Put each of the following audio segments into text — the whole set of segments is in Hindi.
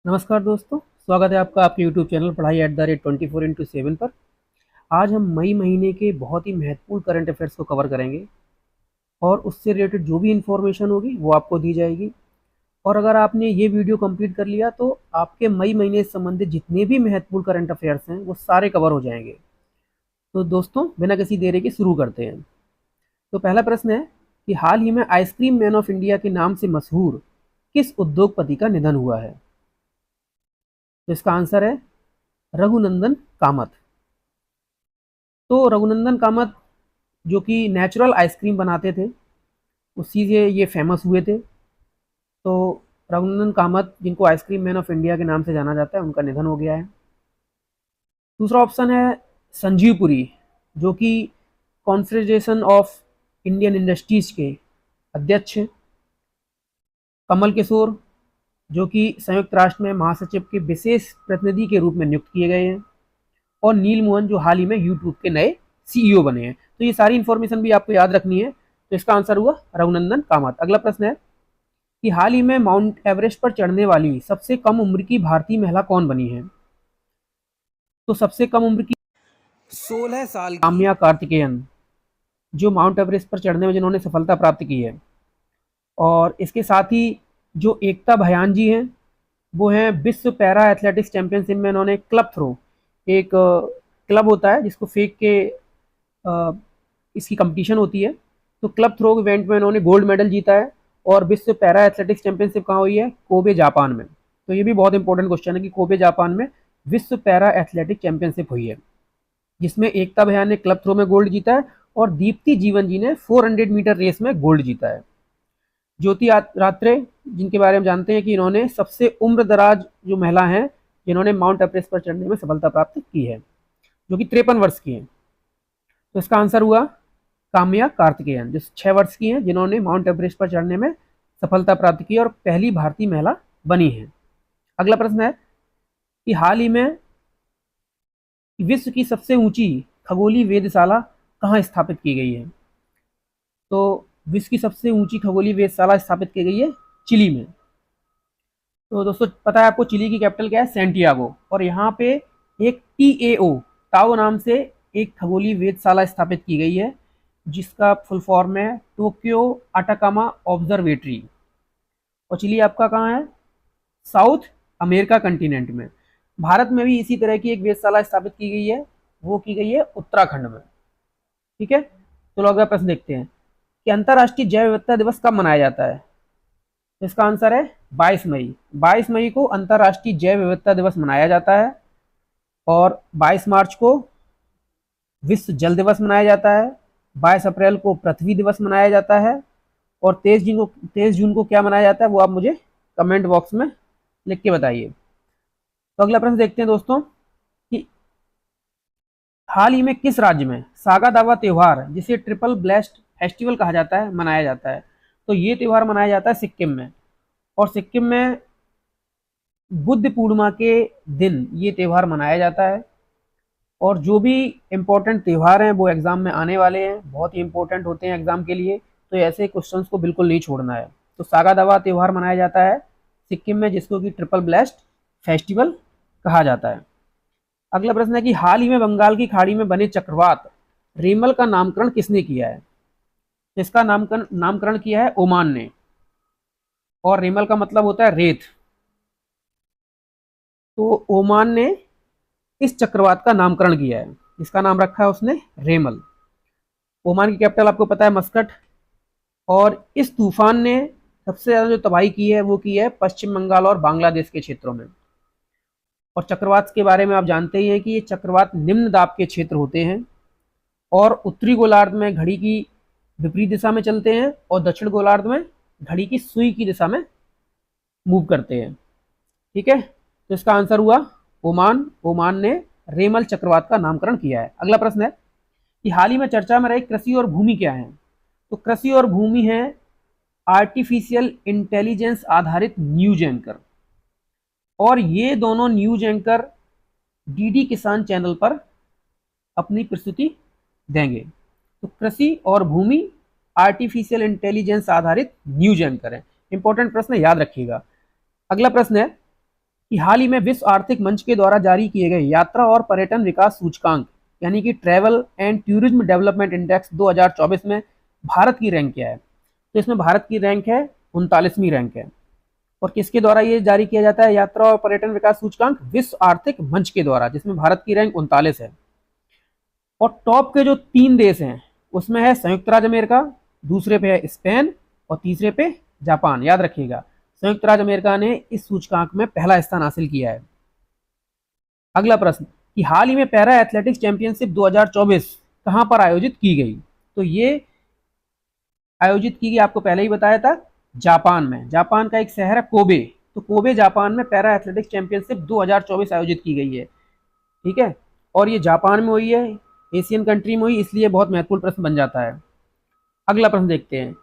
नमस्कार दोस्तों, स्वागत है आपका आपके YouTube चैनल पढ़ाई @24x7 पर। आज हम मई महीने के बहुत ही महत्वपूर्ण करंट अफेयर्स को कवर करेंगे और उससे रिलेटेड जो भी इन्फॉर्मेशन होगी वो आपको दी जाएगी। और अगर आपने ये वीडियो कंप्लीट कर लिया तो आपके मई महीने से संबंधित जितने भी महत्वपूर्ण करंट अफेयर्स हैं वो सारे कवर हो जाएंगे। तो दोस्तों, बिना किसी देरी के शुरू करते हैं। तो पहला प्रश्न है कि हाल ही में आइसक्रीम मैन ऑफ इंडिया के नाम से मशहूर किस उद्योगपति का निधन हुआ है? तो इसका आंसर है रघुनंदन कामत। तो रघुनंदन कामत जो कि नेचुरल आइसक्रीम बनाते थे, उसी से ये फेमस हुए थे। तो रघुनंदन कामत, जिनको आइसक्रीम मैन ऑफ इंडिया के नाम से जाना जाता है, उनका निधन हो गया है। दूसरा ऑप्शन है संजीव पुरी, जो कि कॉन्फेडरेशन ऑफ इंडियन इंडस्ट्रीज के अध्यक्ष हैं। कमल किशोर, जो कि संयुक्त राष्ट्र में महासचिव के विशेष प्रतिनिधि के रूप में नियुक्त किए गए हैं। और नील मोहन, जो हाल ही में यूट्यूब के नए सीईओ बने हैं। तो ये सारी इंफॉर्मेशन भी आपको याद रखनी है। तो इसका आंसर हुआ रघुनंदन कामत। अगला प्रश्न है कि हाल ही में माउंट एवरेस्ट पर चढ़ने वाली सबसे कम उम्र की भारतीय महिला कौन बनी है? तो सबसे कम उम्र की 16 साल की काम्या कार्तिकेयन, जो माउंट एवरेस्ट पर चढ़ने में जिन्होंने सफलता प्राप्त की है। और इसके साथ ही जो एकता भयान जी हैं, वो हैं विश्व पैरा एथलेटिक्स चैंपियनशिप में इन्होंने क्लब थ्रो, एक क्लब होता है जिसको फेंक के इसकी कंपटीशन होती है। तो क्लब थ्रो इवेंट में इन्होंने गोल्ड मेडल जीता है। और विश्व पैरा एथलेटिक्स चैंपियनशिप कहाँ हुई है? कोबे जापान में। तो ये भी बहुत इंपॉर्टेंट क्वेश्चन है कि कोबे जापान में विश्व पैरा एथलेटिक चैंपियनशिप हुई है, जिसमें एकता भयान ने क्लब थ्रो में गोल्ड जीता है और दीप्ति जीवन जी ने 400 मीटर रेस में गोल्ड जीता है। ज्योति रात्रे, जिनके बारे में जानते हैं कि इन्होंने सबसे उम्र दराज जो महिला हैं जिन्होंने माउंट एवरेस्ट पर चढ़ने में सफलता प्राप्त की है, जो कि 53 वर्ष की हैं। तो इसका आंसर हुआ काम्या कार्तिकेयन, जो 6 वर्ष की हैं, जिन्होंने माउंट एवरेस्ट पर चढ़ने में सफलता प्राप्त की और पहली भारतीय महिला बनी है। अगला प्रश्न है कि हाल ही में विश्व की सबसे ऊंची खगोलीय वेधशाला कहाँ स्थापित की गई है? तो विश्व की सबसे ऊंची खगोलीय वेधशाला स्थापित की गई है चिली में। तो दोस्तों, पता है आपको चिली की कैपिटल क्या है? सैंटियागो। और यहाँ पे एक TAO ताओ नाम से एक खगोलीय वेधशाला स्थापित की गई है, जिसका फुल फॉर्म है टोक्यो अटाकामा ऑब्जर्वेटरी। और चिली आपका कहाँ है? साउथ अमेरिका कंटिनेंट में। भारत में भी इसी तरह की एक वेधशाला स्थापित की गई है, वो की गई है उत्तराखंड में। ठीक है, तो अगला प्रश्न देखते हैं कि अंतर्राष्ट्रीय जैव विविधता दिवस कब मनाया जाता है? तो इसका आंसर है 22 मई। 22 मई को अंतर्राष्ट्रीय जैव विविधता दिवस मनाया जाता है। और 22 मार्च को विश्व जल दिवस मनाया जाता है। 22 अप्रैल को पृथ्वी दिवस मनाया जाता है। और 23 जून को क्या मनाया जाता है, वो आप मुझे कमेंट बॉक्स में लिख के बताइए। तो अगला प्रश्न देखते हैं दोस्तों कि हाल ही में किस राज्य में सागा दावा त्योहार, जिसे ट्रिपल ब्लेस्ट फेस्टिवल कहा जाता है, मनाया जाता है? तो ये त्यौहार मनाया जाता है सिक्किम में। और सिक्किम में बुद्ध पूर्णिमा के दिन ये त्यौहार मनाया जाता है। और जो भी इम्पोर्टेंट त्यौहार हैं वो एग्जाम में आने वाले हैं, बहुत ही इंपॉर्टेंट होते हैं एग्जाम के लिए। तो ऐसे क्वेश्चंस को बिल्कुल नहीं छोड़ना है। तो सागा दावा त्यौहार मनाया जाता है सिक्किम में, जिसको कि ट्रिपल ब्लेस्ट फेस्टिवल कहा जाता है। अगला प्रश्न है कि हाल ही में बंगाल की खाड़ी में बने चक्रवात रेमल का नामकरण किसने किया है? इसका नामकरण किया है ओमान ने। और रेमल का मतलब होता है रेत। तो ओमान ने इस चक्रवात का नामकरण किया है, इसका नाम रखा है उसने रेमल। ओमान की कैपिटल आपको पता है मस्कट। और इस तूफान ने सबसे ज्यादा जो तबाही की है वो की है पश्चिम बंगाल और बांग्लादेश के क्षेत्रों में। और चक्रवात के बारे में आप जानते ही हैं कि ये चक्रवात निम्न दाब के क्षेत्र होते हैं और उत्तरी गोलार्ध में घड़ी की विपरीत दिशा में चलते हैं और दक्षिण गोलार्ध में घड़ी की सुई की दिशा में मूव करते हैं। ठीक है, तो इसका आंसर हुआ ओमान। ओमान ने रेमल चक्रवात का नामकरण किया है। अगला प्रश्न है कि हाल ही में चर्चा में रही कृषि और भूमि क्या है? तो कृषि और भूमि है आर्टिफिशियल इंटेलिजेंस आधारित न्यूज एंकर। और ये दोनों न्यूज एंकर DD किसान चैनल पर अपनी प्रस्तुति देंगे। तो कृषि और भूमि आर्टिफिशियल इंटेलिजेंस आधारित न्यूज एंकर है। इंपॉर्टेंट प्रश्न याद रखिएगा। अगला प्रश्न है कि हाल ही में विश्व आर्थिक मंच के द्वारा जारी किए गए यात्रा और पर्यटन विकास सूचकांक यानी कि travel and tourism development index 2024 में भारत की रैंक क्या है? तो इसमें भारत की रैंक है 39वीं रैंक है। और किसके द्वारा ये जारी किया जाता है यात्रा और पर्यटन विकास सूचकांक? विश्व आर्थिक मंच के द्वारा, जिसमें भारत की रैंक 39 है। और टॉप के जो 3 देश हैं उसमें है संयुक्त राज्य अमेरिका, दूसरे पे है स्पेन और तीसरे पे जापान। याद रखिएगा, संयुक्त राज्य अमेरिका ने इस सूचकांक में पहला स्थान हासिल किया है। अगला प्रश्न कि हाल ही में पैरा एथलेटिक्स चैंपियनशिप 2024 कहां पर आयोजित की गई? तो ये आयोजित की गई, आपको पहले ही बताया था, जापान में। जापान का एक शहर है कोबे, तो कोबे जापान में पैरा एथलेटिक्स चैंपियनशिप 2024 आयोजित की गई है। ठीक है, और ये जापान में हुई है, एशियन कंट्री में हुई, इसलिए बहुत महत्वपूर्ण प्रश्न बन जाता है। अगला प्रश्न देखते हैं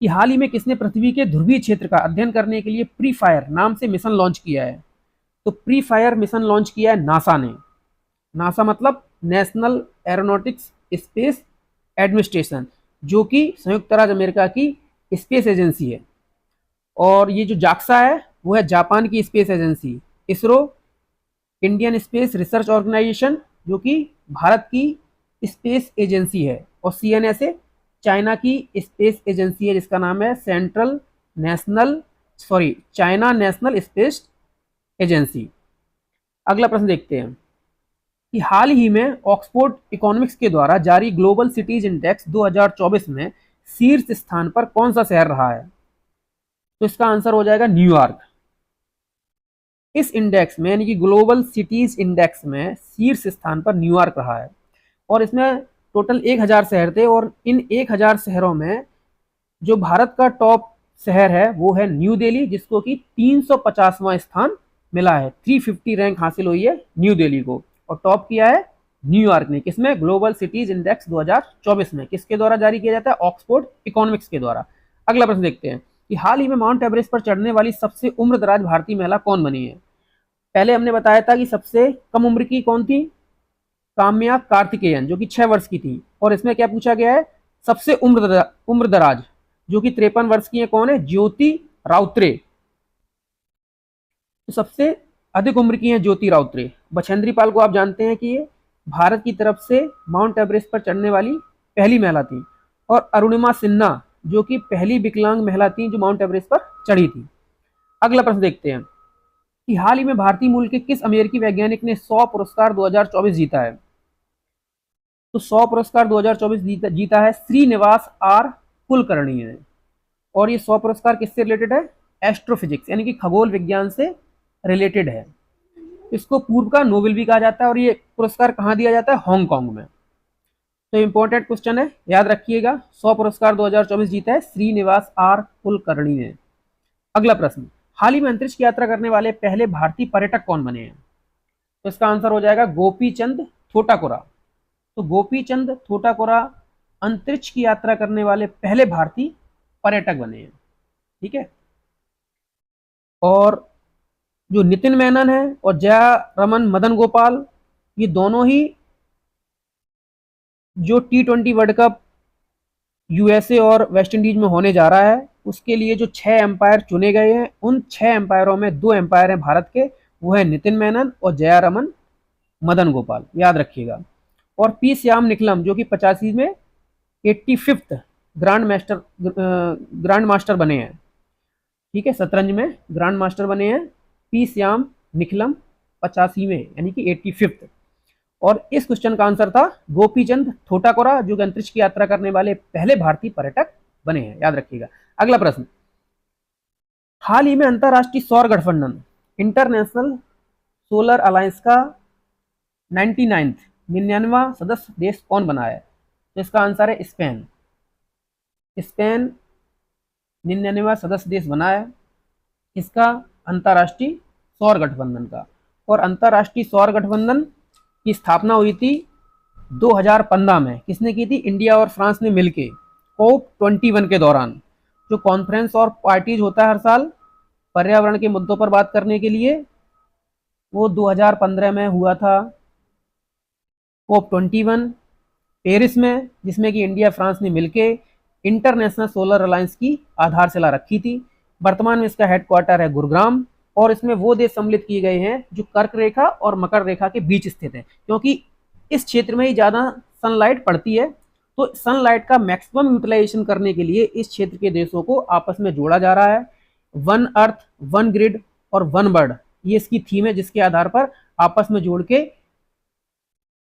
कि हाल ही में किसने पृथ्वी के ध्रुवीय क्षेत्र का अध्ययन करने के लिए प्री फायर नाम से मिशन लॉन्च किया है? तो प्री फायर मिशन लॉन्च किया है नासा ने। नासा मतलब नेशनल एरोनॉटिक्स स्पेस एडमिनिस्ट्रेशन, जो कि संयुक्त राज्य अमेरिका की स्पेस एजेंसी है। और ये जो जाक्सा है वो है जापान की space agency. ISRO Indian space research organisation, जो कि भारत की स्पेस एजेंसी है। और सीएनएसए चाइना की स्पेस एजेंसी है, जिसका नाम है चाइना नेशनल स्पेस एजेंसी। अगला प्रश्न देखते हैं कि हाल ही में ऑक्सफोर्ड इकोनॉमिक्स के द्वारा जारी ग्लोबल सिटीज इंडेक्स 2024 में शीर्ष स्थान पर कौन सा शहर रहा है? तो इसका आंसर हो जाएगा न्यूयॉर्क। इस इंडेक्स में यानी कि ग्लोबल सिटीज इंडेक्स में शीर्ष स्थान पर न्यूयॉर्क रहा है। और इसमें टोटल 1000 शहर थे, और इन 1000 शहरों में जो भारत का टॉप शहर है वो है न्यू दिल्ली, जिसको कि 350वां स्थान मिला है। 350 रैंक हासिल हुई है न्यू दिल्ली को। और टॉप किया है न्यूयॉर्क ने। किसमें? ग्लोबल सिटीज इंडेक्स 2024 में। किसके द्वारा जारी किया जाता है? ऑक्सफोर्ड इकोनॉमिक्स के द्वारा। अगला प्रश्न देखते हैं कि हाल ही में माउंट एवरेस्ट पर चढ़ने वाली सबसे उम्रदराज भारतीय महिला कौन बनी है? पहले हमने बताया था कि सबसे कम उम्र की कौन थी? काम्या कार्तिकेयन, जो कि 6 वर्ष की थी। और इसमें क्या पूछा गया है? सबसे उम्रदराज, जो कि 53 वर्ष की है, कौन है? ज्योति राउतरे। तो सबसे अधिक उम्र की है ज्योति राउतरे। बछेंद्री पाल को आप जानते हैं कि ये भारत की तरफ से माउंट एवरेस्ट पर चढ़ने वाली पहली महिला थी। और अरुणिमा सिन्हा, जो कि पहली विकलांग महिला थी जो माउंट एवरेस्ट पर चढ़ी थी। अगला प्रश्न देखते हैं कि हाल ही में भारतीय मूल के किस अमेरिकी वैज्ञानिक ने 100 पुरस्कार 2024 जीता है? तो 100 पुरस्कार 2024 जीता है श्रीनिवास आर कुलकर्णी ने। और ये 100 पुरस्कार किससे रिलेटेड है? एस्ट्रोफिजिक्स यानी कि खगोल विज्ञान से रिलेटेड है। इसको पूर्व का नोबेल भी कहा जाता है। और ये पुरस्कार कहाँ दिया जाता है? हांगकांग में। तो इंपॉर्टेंट क्वेश्चन है, याद रखिएगा। 100 पुरस्कार 2024 जीता है श्रीनिवास आर कुलकर्णी ने। अगला प्रश्न, हाल ही में अंतरिक्ष की यात्रा करने वाले पहले भारतीय पर्यटक कौन बने हैं? तो इसका आंसर हो जाएगा गोपी चंद थोटाकुरा। तो गोपी चंद थोटाकुरा अंतरिक्ष की यात्रा करने वाले पहले भारतीय पर्यटक बने हैं। ठीक है। और जो नितिन मेनन है और जया रमन मदन गोपाल, ये दोनों ही जो T20 वर्ल्ड कप यूएसए और वेस्ट इंडीज में होने जा रहा है, उसके लिए जो 6 एम्पायर चुने गए हैं, उन 6 एम्पायरों में 2 एम्पायर हैं भारत के, वो है नितिन मेनन और जया रमन मदन गोपाल। याद रखिएगा। और पी श्याम निकलम, जो कि 85 में 85th ग्रांड मास्टर बने हैं। ठीक है, शतरंज में ग्रांड मास्टर बने हैं पी श्याम निकलम 85 में, यानी कि 85th। और इस क्वेश्चन का आंसर था गोपीचंद थोटाकुरा, जो कि अंतरिक्ष की यात्रा करने वाले पहले भारतीय पर्यटक बने हैं। याद रखिएगा। अगला प्रश्न, हाल ही में अंतरराष्ट्रीय सौर गठबंधन इंटरनेशनल सोलर अलायंस का 99वां सदस्य देश कौन बना है? तो इसका आंसर है स्पेन। स्पेन 99वां सदस्य देश बना है इसका अंतरराष्ट्रीय सौर गठबंधन का। और अंतरराष्ट्रीय सौर गठबंधन की स्थापना हुई थी 2015 में। किसने की थी? इंडिया और फ्रांस ने मिलकर COP21 के दौरान। जो कॉन्फ्रेंस और पार्टीज होता है हर साल पर्यावरण के मुद्दों पर बात करने के लिए, वो 2015 में हुआ था COP21 पेरिस में, जिसमें कि इंडिया फ्रांस ने मिलकर इंटरनेशनल सोलर अलायंस की आधारशिला रखी थी। वर्तमान में इसका हेडक्वार्टर है गुरुग्राम और इसमें वो देश सम्मिलित किए गए हैं जो कर्क रेखा और मकर रेखा के बीच स्थित है, क्योंकि इस क्षेत्र में ही ज़्यादा सनलाइट पड़ती है। तो सनलाइट का मैक्सिमम यूटिलाइजेशन करने के लिए इस क्षेत्र के देशों को आपस में जोड़ा जा रहा है। वन अर्थ, वन ग्रिड और वन वर्ल्ड, ये इसकी थीम है, जिसके आधार पर आपस में जोड़ के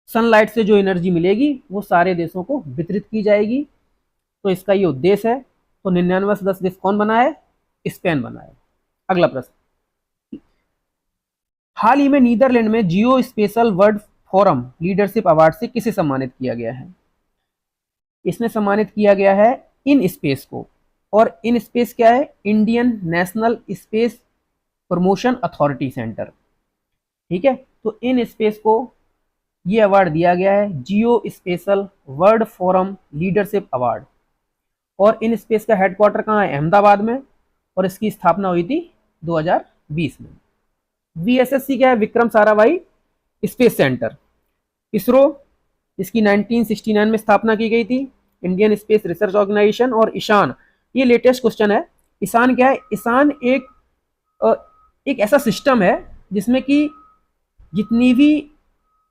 सनलाइट से जो एनर्जी मिलेगी वो सारे देशों को वितरित की जाएगी। तो इसका ये उद्देश्य है। तो 99 सदस्य देश कौन बना है? स्पेन बना है। अगला प्रश्न, हाल ही में नीदरलैंड में Geospatial World Forum Leadership Award से किसे सम्मानित किया गया है? इसमें सम्मानित किया गया है इन स्पेस को। और इन स्पेस क्या है? Indian national space promotion authority centre. ठीक है, तो इन स्पेस को ये अवार्ड दिया गया है, Geospatial World Forum Leadership Award. और इन स्पेस का हेडक्वार्टर कहाँ है? अहमदाबाद में। और इसकी स्थापना हुई थी 2020 में। वीएसएससी क्या है? Vikram Sarabhai Space Centre. ISRO, इसकी 1969 में स्थापना की गई थी, इंडियन स्पेस रिसर्च ऑर्गेनाइजेशन। और ईशान, ये लेटेस्ट क्वेश्चन है। ईशान क्या है? ईशान एक ऐसा सिस्टम है जिसमें कि जितनी भी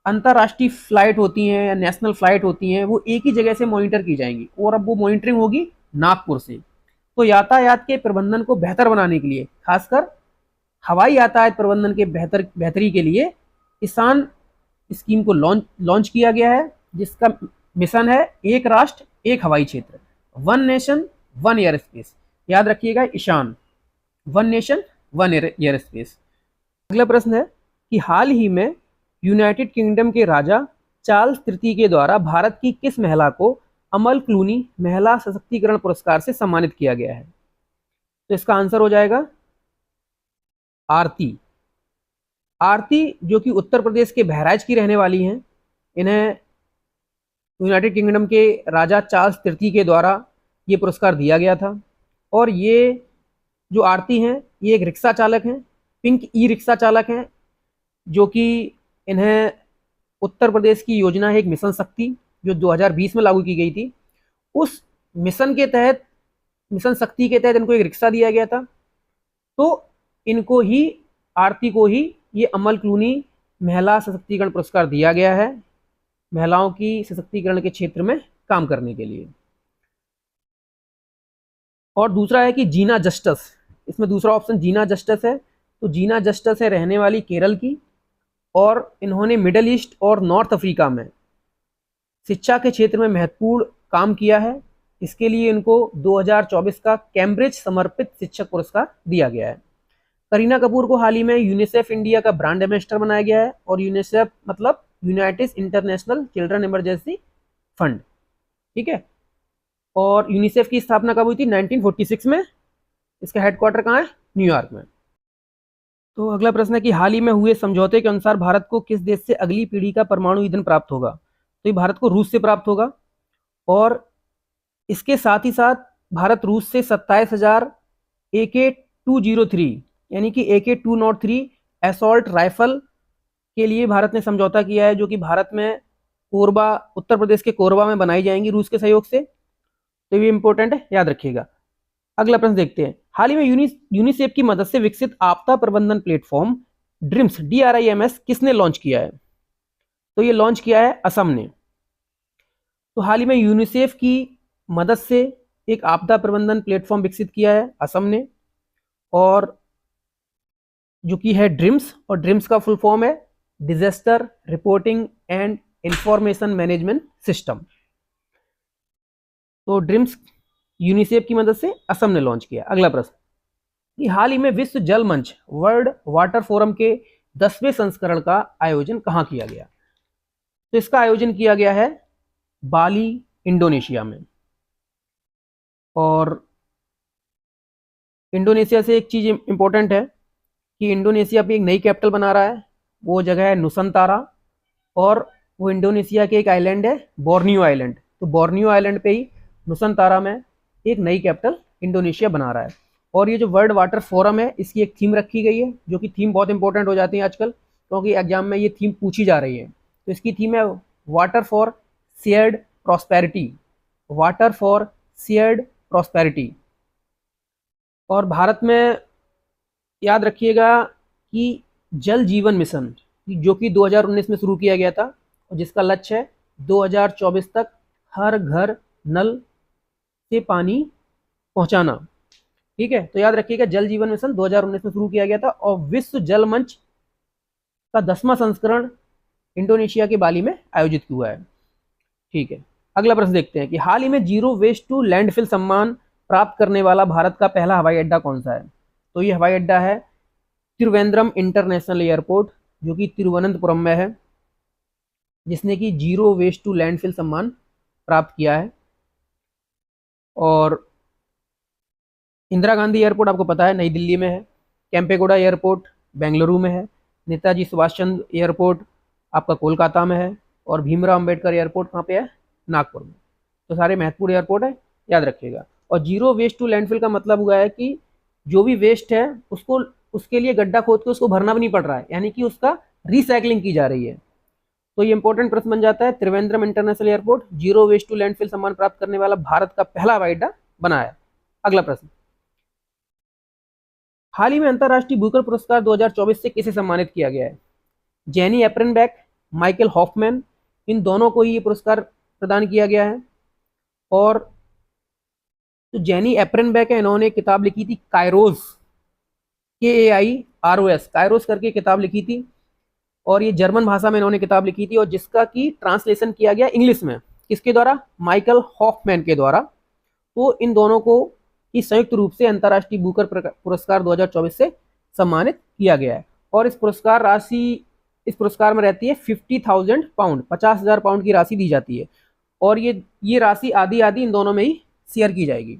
अंतर्राष्ट्रीय फ्लाइट होती हैं या नेशनल फ्लाइट होती हैं वो एक ही जगह से मॉनिटर की जाएंगी, और अब वो मॉनिटरिंग होगी नागपुर से। तो यातायात के प्रबंधन को बेहतर बनाने के लिए, खासकर हवाई यातायात प्रबंधन के बेहतरी के लिए ईशान स्कीम को लॉन्च किया गया है, जिसका मिशन है एक राष्ट्र एक हवाई क्षेत्र, one nation one air space. याद रखिएगा, Ishan, one nation one air space. अगला प्रश्न है कि हाल ही में यूनाइटेड किंगडम के राजा चार्ल्स तृतीय के द्वारा भारत की किस महिला को अमल क्लूनी महिला सशक्तिकरण पुरस्कार से सम्मानित किया गया है? तो इसका आंसर हो जाएगा आरती। आरती जो कि उत्तर प्रदेश के बहराइच की रहने वाली हैं, इन्हें यूनाइटेड किंगडम के राजा चार्ल्स तृतीय के द्वारा ये पुरस्कार दिया गया था। और ये जो आरती हैं ये एक रिक्शा चालक हैं, पिंक ई रिक्शा चालक हैं, जो कि इन्हें उत्तर प्रदेश की योजना है एक मिशन शक्ति जो 2020 में लागू की गई थी, उस मिशन के तहत, मिशन शक्ति के तहत इनको एक रिक्शा दिया गया था। तो इनको ही, आरती को ही ये अमल क्लूनी महिला सशक्तिकरण पुरस्कार दिया गया है, महिलाओं की सशक्तिकरण के क्षेत्र में काम करने के लिए। और दूसरा है कि जीना जस्टिस, इसमें दूसरा ऑप्शन जीना जस्टिस है। तो जीना जस्टिस है रहने वाली केरल की, और इन्होंने मिडल ईस्ट और नॉर्थ अफ्रीका में शिक्षा के क्षेत्र में महत्वपूर्ण काम किया है। इसके लिए इनको 2024 का कैम्ब्रिज समर्पित शिक्षक पुरस्कार दिया गया है। करीना कपूर को हाल ही में यूनिसेफ इंडिया का ब्रांड एम्बेसडर बनाया गया है, और यूनिसेफ मतलब United international children emergency fund. ठीक है, और यूनिसेफ की स्थापना कब हुई थी? 1946 में। इसका हेडक्वार्टर कहाँ है? न्यूयॉर्क में। तो अगला प्रश्न है कि हाल ही में हुए समझौते के अनुसार भारत को किस देश से अगली पीढ़ी का परमाणु ईंधन प्राप्त होगा? तो ये भारत को रूस से प्राप्त होगा। और इसके साथ ही साथ भारत रूस से 27,000 AK-203 यानी कि AK-203 असॉल्ट राइफल के लिए भारत ने समझौता किया है, जो कि भारत में कोरबा, उत्तर प्रदेश के कोरबा में बनाई जाएंगी रूस के सहयोग से। तो ये इंपॉर्टेंट है, याद रखिएगा। अगला प्रश्न देखते हैं, हाल ही में यूनिसेफ की मदद से विकसित आपदा प्रबंधन प्लेटफॉर्म ड्रिम्स DRIMS किसने लॉन्च किया है? तो ये लॉन्च किया है असम ने। तो हाल ही में यूनिसेफ की मदद से एक आपदा प्रबंधन प्लेटफॉर्म विकसित किया है असम ने, और जो कि है ड्रिम्स, और ड्रिम्स का फुल फॉर्म है disaster reporting and information management system. तो ड्रिम्स यूनिसेफ की मदद से असम ने लॉन्च किया। अगला प्रश्न कि हाल ही में विश्व जल मंच वर्ल्ड वाटर फोरम के 10वें संस्करण का आयोजन कहाँ किया गया? तो इसका आयोजन किया गया है बाली, इंडोनेशिया में। और इंडोनेशिया से एक चीज इंपॉर्टेंट है कि इंडोनेशिया पे एक नई कैपिटल बना रहा है, वो जगह है नुसंतारा, और वो इंडोनेशिया के एक आइलैंड है बोर्नियो आइलैंड। तो बोर्नियो आइलैंड पे ही नुसंतारा में एक नई कैपिटल इंडोनेशिया बना रहा है। और ये जो वर्ल्ड वाटर फोरम है, इसकी एक थीम रखी गई है, जो कि थीम बहुत इंपॉर्टेंट हो जाती है आजकल, क्योंकि एग्जाम में ये थीम पूछी जा रही है। तो इसकी थीम है water for shared prosperity, water for shared prosperity. और भारत में याद रखिएगा कि जल जीवन मिशन जो कि 2019 में शुरू किया गया था और जिसका लक्ष्य है 2024 तक हर घर नल से पानी पहुंचाना। ठीक है, तो याद रखिएगा जल जीवन मिशन 2019 में शुरू किया गया था और विश्व जल मंच का 10वां संस्करण इंडोनेशिया के बाली में आयोजित हुआ है। ठीक है, अगला प्रश्न देखते हैं कि हाल ही में जीरो वेस्ट टू लैंडफिल सम्मान प्राप्त करने वाला भारत का पहला हवाई अड्डा कौन सा है? तो ये हवाई अड्डा है त्रिवेंद्रम इंटरनेशनल एयरपोर्ट जो कि तिरुवनंतपुरम में है, जिसने कि जीरो वेस्ट टू लैंडफिल सम्मान प्राप्त किया है। और इंदिरा गांधी एयरपोर्ट आपको पता है नई दिल्ली में है, केम्पेगौड़ा एयरपोर्ट बेंगलुरु में है, नेताजी सुभाष चंद्र एयरपोर्ट आपका कोलकाता में है और भीमराव अंबेडकर एयरपोर्ट कहाँ पे है? नागपुर में। तो सारे महत्वपूर्ण एयरपोर्ट है, याद रखिएगा। और जीरो वेस्ट टू लैंडफिल का मतलब हुआ है कि जो भी वेस्ट है उसको उसके लिए गड्ढा खोद के उसको भरना भी नहीं पड़ रहा है, यानी कि उसका रिसाइकलिंग की जा रही है। तो ये इंपॉर्टेंट प्रश्न बन जाता है। Trivandrum international airport zero waste to landfill सम्मान प्राप्त करने वाला भारत का पहला हवाई अड्डा बना है। अगला प्रश्न, हाल ही में अंतरराष्ट्रीय बुकर पुरस्कार 2024 से किसे सम्मानित किया गया है? जेनी एप्रनबैक, माइकल हॉफमैन, इन दोनों को ये पुरस्कार प्रदान किया गया है। और तो जेनी एप्रनबैक है, इन्होंने किताब लिखी थी कायरोस, KAIROS, कायरोस करके किताब लिखी थी और ये जर्मन भाषा में इन्होंने किताब लिखी थी और जिसका की ट्रांसलेशन किया गया इंग्लिश में, किसके द्वारा? माइकल हॉफमैन के द्वारा। तो इन दोनों को की संयुक्त रूप से अंतरराष्ट्रीय बुकर पुरस्कार 2024 से सम्मानित किया गया है। और इस पुरस्कार में रहती है 50,000 पाउंड, 50,000 पाउंड की राशि दी जाती है और ये राशि आधी आधी इन दोनों में ही शेयर की जाएगी।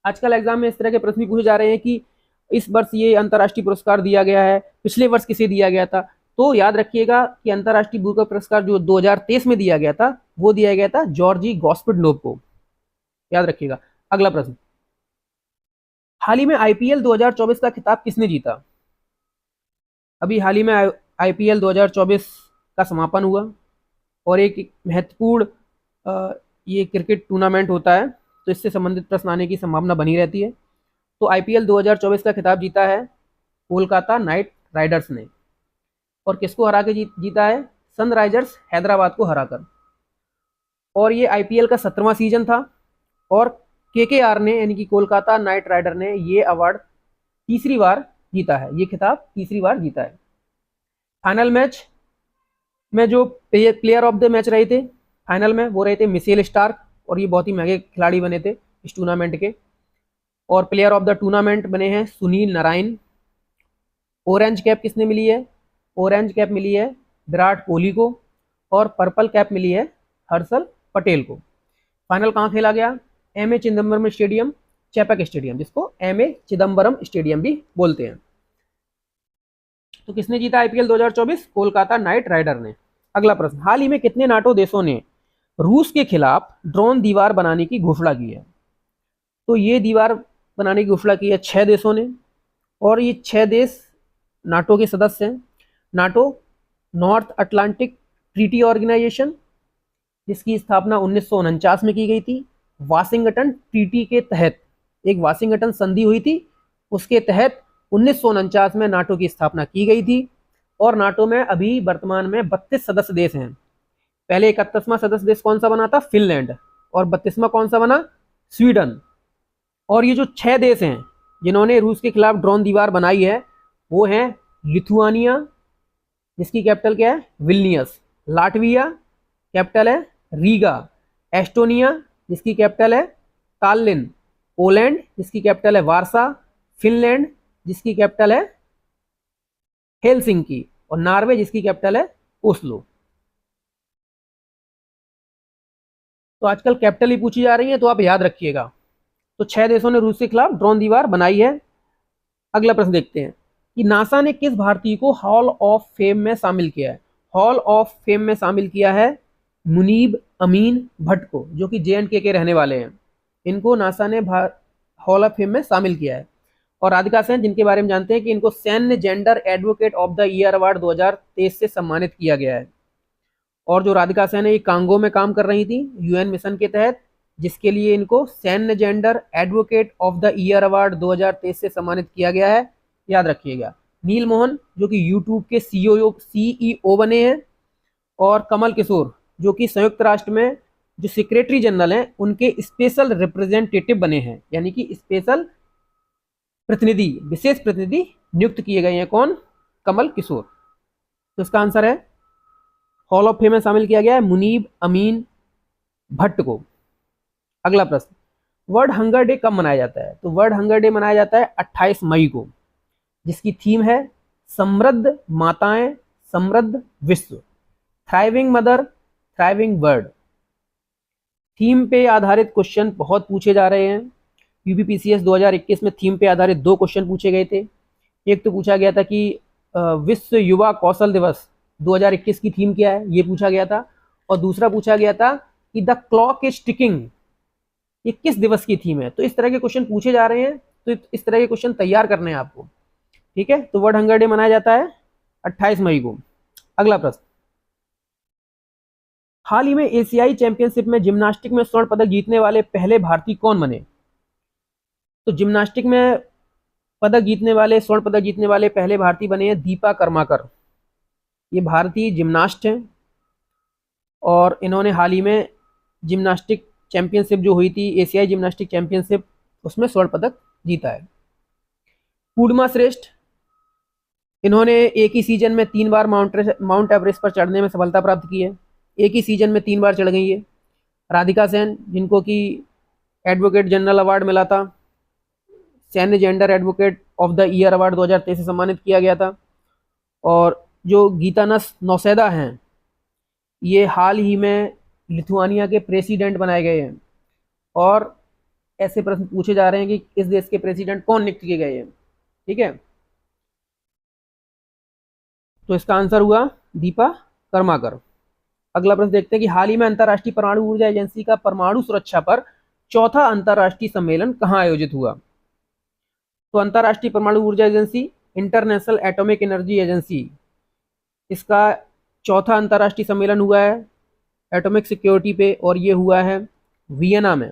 आजकल एग्जाम में इस तरह के प्रश्न भी पूछे जा रहे हैं कि इस वर्ष ये अंतरराष्ट्रीय पुरस्कार दिया गया है, पिछले वर्ष किसे दिया गया था? तो याद रखिएगा कि अंतरराष्ट्रीय बुकर पुरस्कार जो 2023 में दिया गया था वो दिया गया था जॉर्जी गॉस्पिडनोव को, याद रखिएगा। अगला प्रश्न, हाल ही में IPL 2024 का खिताब किसने जीता? अभी हाल ही में IPL 2024 का समापन हुआ और एक महत्वपूर्ण ये क्रिकेट टूर्नामेंट होता है, तो इससे संबंधित प्रश्न आने की संभावना बनी रहती है। तो IPL 2024 का खिताब जीता है कोलकाता नाइट राइडर्स ने। और किसको हरा के जीता है? सनराइजर्स हैदराबाद को हराकर। और ये IPL का 17वां सीजन था और KKR ने यानी कि कोलकाता नाइट राइडर ने ये अवार्ड तीसरी बार जीता है, ये खिताब तीसरी बार जीता है। फाइनल मैच में जो प्लेयर ऑफ द मैच रहे थे फाइनल में वो रहे थे मिशेल स्टार्क और ये बहुत ही महंगे खिलाड़ी बने थे इस टूर्नामेंट के। और प्लेयर ऑफ द टूर्नामेंट बने हैं सुनील नारायण। ऑरेंज कैप किसने मिली है? ऑरेंज कैप मिली है विराट कोहली को और पर्पल कैप मिली है हर्षल पटेल को। फाइनल कहाँ खेला गया? MA चिदम्बरम स्टेडियम, चैपक स्टेडियम, जिसको MA चिदम्बरम स्टेडियम भी बोलते हैं। तो किसने जीता IPL 2024? कोलकाता नाइट राइडर ने। अगला प्रश्न, हाल ही में कितने नाटो देशों ने रूस के खिलाफ ड्रोन दीवार बनाने की घोषणा की है? तो ये दीवार बनाने की घोषणा की है 6 देशों ने और ये 6 देश नाटो के सदस्य हैं। NATO North Atlantic Treaty Organisation, जिसकी स्थापना 1949 में की गई थी। वाशिंगटन ट्रीटी के तहत एक वाशिंगटन संधि हुई थी, उसके तहत 1949 में नाटो की स्थापना की गई थी। और नाटो में अभी वर्तमान में 32 सदस्य देश हैं। पहले 31वां सदस्य देश कौन सा बना था? फिनलैंड। और 32वां कौन सा बना? स्वीडन। और ये जो 6 देश हैं जिन्होंने रूस के खिलाफ ड्रोन दीवार बनाई है वो हैं लिथुआनिया, जिसकी कैपिटल क्या है? विल्नियस। लाटविया, कैपिटल है रीगा। एस्टोनिया, जिसकी कैपिटल है ताल्लिन। पोलैंड, जिसकी कैपिटल है वारसा। फिनलैंड, जिसकी कैपिटल है हेलसिंकी। और नॉर्वे, जिसकी कैपिटल है ओस्लो। तो आजकल कैपिटल ही पूछी जा रही है तो आप याद रखिएगा। तो 6 देशों ने रूस के खिलाफ ड्रोन दीवार बनाई है। अगला प्रश्न देखते हैं कि नासा ने किस भारतीय को हॉल ऑफ फेम में शामिल किया है? हॉल ऑफ फेम में शामिल किया है मुनीब अमीन भट्ट को, जो कि JNK के रहने वाले हैं। इनको नासा ने हॉल ऑफ फेम में शामिल किया है। और राधिका सेन, जिनके बारे में जानते हैं कि इनको सैन्य gender advocate of the year award 2023 से सम्मानित किया गया है। और जो राधिका सेन है ये कांगो में काम कर रही थी UN मिशन के तहत, जिसके लिए इनको सैन्य gender advocate of the year award 2023 से सम्मानित किया गया है, याद रखिएगा। नील मोहन जो कि यूट्यूब के सीईओ बने हैं, और कमल किशोर जो कि संयुक्त राष्ट्र में जो सेक्रेटरी जनरल हैं उनके स्पेशल रिप्रेजेंटेटिव बने हैं, यानी कि स्पेशल प्रतिनिधि, विशेष प्रतिनिधि नियुक्त किए गए हैं। कौन? कमल किशोर। तो इसका आंसर है हॉल ऑफ फेम में शामिल किया गया है मुनीब अमीन भट्ट को। अगला प्रश्न, वर्ल्ड हंगर डे कब मनाया जाता है? तो वर्ल्ड हंगर डे मनाया जाता है 28 मई को, जिसकी थीम है समृद्ध माताएं समृद्ध विश्व, thriving mother thriving world. Theme पे आधारित क्वेश्चन बहुत पूछे जा रहे हैं। यूपीपीसीएस 2021 में थीम पे आधारित 2 क्वेश्चन पूछे गए थे। एक तो पूछा गया था कि विश्व युवा कौशल दिवस 2021 की थीम क्या है, ये पूछा गया था। और दूसरा पूछा गया था कि द क्लॉक इज टिकिंग, ये किस दिवस की थीम है। तो इस तरह के क्वेश्चन पूछे जा रहे हैं, तो इस तरह के क्वेश्चन तैयार करने हैं आपको। ठीक है, तो वर्ल्ड हंगर डे मनाया जाता है 28 मई को। अगला प्रश्न, हाल ही में एशियाई चैंपियनशिप में जिम्नास्टिक में स्वर्ण पदक जीतने वाले पहले भारतीय कौन बने? तो जिम्नास्टिक में स्वर्ण पदक जीतने वाले पहले भारतीय बने हैं दीपा कर्माकर। ये भारतीय जिम्नास्ट हैं और इन्होंने हाल ही में जिम्नास्टिक चैंपियनशिप जो हुई थी, एशियाई जिम्नास्टिक चैंपियनशिप, उसमें स्वर्ण पदक जीता है। पूर्णिमा श्रेष्ठ, इन्होंने एक ही सीजन में 3 बार माउंट एवरेस्ट पर चढ़ने में सफलता प्राप्त की है। एक ही सीजन में 3 बार चढ़ गई है। राधिका सेन, जिनको कि एडवोकेट जनरल अवार्ड मिला था, सैन्य gender advocate of the year award 2023 से सम्मानित किया गया था। और जो गीतानस नौसेदा हैं, ये हाल ही में लिथुआनिया के प्रेसिडेंट बनाए गए हैं। और ऐसे प्रश्न पूछे जा रहे हैं कि इस देश के प्रेसिडेंट कौन नियुक्त किए गए हैं। ठीक है, तो इसका आंसर हुआ दीपा कर्माकर। अगला प्रश्न देखते हैं कि हाल ही में अंतर्राष्ट्रीय परमाणु ऊर्जा एजेंसी का परमाणु सुरक्षा पर 4था अंतर्राष्ट्रीय सम्मेलन कहाँ आयोजित हुआ? तो अंतर्राष्ट्रीय परमाणु ऊर्जा agency, international atomic energy agency, इसका 4था अंतर्राष्ट्रीय सम्मेलन हुआ है एटॉमिक सिक्योरिटी पे, और ये हुआ है वियना में।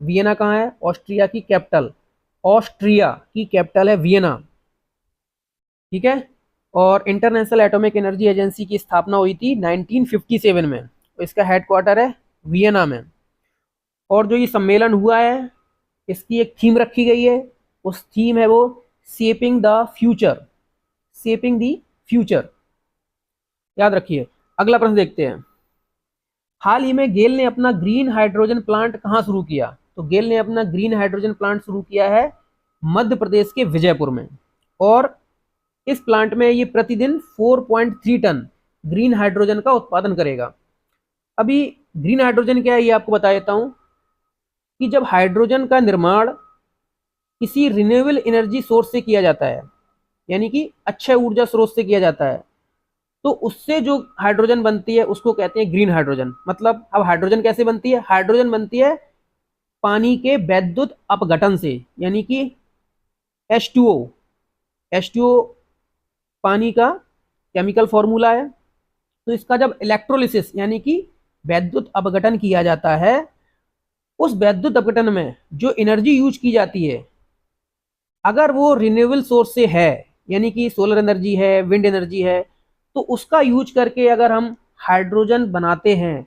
वियना कहाँ है? ऑस्ट्रिया की कैपिटल, ऑस्ट्रिया की कैपिटल है वियना। ठीक है, और इंटरनेशनल एटॉमिक एनर्जी एजेंसी की स्थापना हुई थी 1957 में, तो इसका हेडक्वार्टर है वियना में। और जो ये सम्मेलन हुआ है, इसकी एक थीम रखी गई है, उस थीम है वो shaping the future, shaping the future, याद रखिए। अगला प्रश्न देखते हैं, हाल ही में गेल ने अपना ग्रीन हाइड्रोजन प्लांट कहाँ शुरू किया? तो गेल ने अपना ग्रीन हाइड्रोजन प्लांट शुरू किया है मध्य प्रदेश के विजयपुर में, और इस प्लांट में ये प्रतिदिन 4.3 टन ग्रीन हाइड्रोजन का उत्पादन करेगा। अभी ग्रीन हाइड्रोजन क्या है ये आपको बता देता हूं कि जब हाइड्रोजन का निर्माण किसी रिन्यूएबल एनर्जी सोर्स से किया जाता है, यानी कि अच्छे ऊर्जा स्रोत से किया जाता है, तो उससे जो हाइड्रोजन बनती है उसको कहते हैं ग्रीन हाइड्रोजन। मतलब अब हाइड्रोजन कैसे बनती है? हाइड्रोजन बनती है पानी के वैद्युत अपघटन से, यानी कि H2O। H2O पानी का केमिकल फॉर्मूला है। तो इसका जब इलेक्ट्रोलिसिस यानी कि वैद्युत अपघटन किया जाता है, उस वैद्युत अपघटन में जो एनर्जी यूज की जाती है, अगर वो रिन्यूएबल सोर्स से है, यानी कि सोलर एनर्जी है, विंड एनर्जी है, तो उसका यूज करके अगर हम हाइड्रोजन बनाते हैं,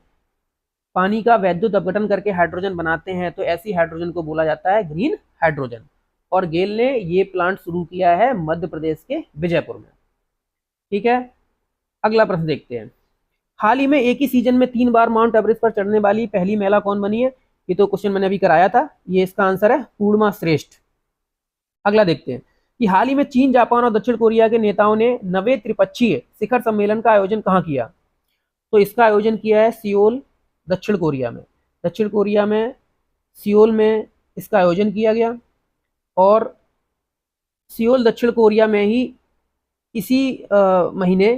पानी का वैद्युत अपघटन करके हाइड्रोजन बनाते हैं, तो ऐसी हाइड्रोजन को बोला जाता है ग्रीन हाइड्रोजन। और गेल ने ये प्लांट शुरू किया है मध्य प्रदेश के विजयपुर में। ठीक है, अगला प्रश्न देखते हैं, हाल ही में एक ही सीजन में 3 बार माउंट एवरेस्ट पर चढ़ने वाली पहली महिला कौन बनी है? ये तो क्वेश्चन मैंने अभी कराया था, ये इसका आंसर है पूर्णिमा श्रेष्ठ। अगला देखते हैं कि हाल ही में चीन, जापान और दक्षिण कोरिया के नेताओं ने 9वें त्रिपक्षीय शिखर सम्मेलन का आयोजन कहाँ किया? तो इसका आयोजन किया है सियोल, दक्षिण कोरिया में। दक्षिण कोरिया में सियोल में इसका आयोजन किया गया, और सियोल दक्षिण कोरिया में ही इसी महीने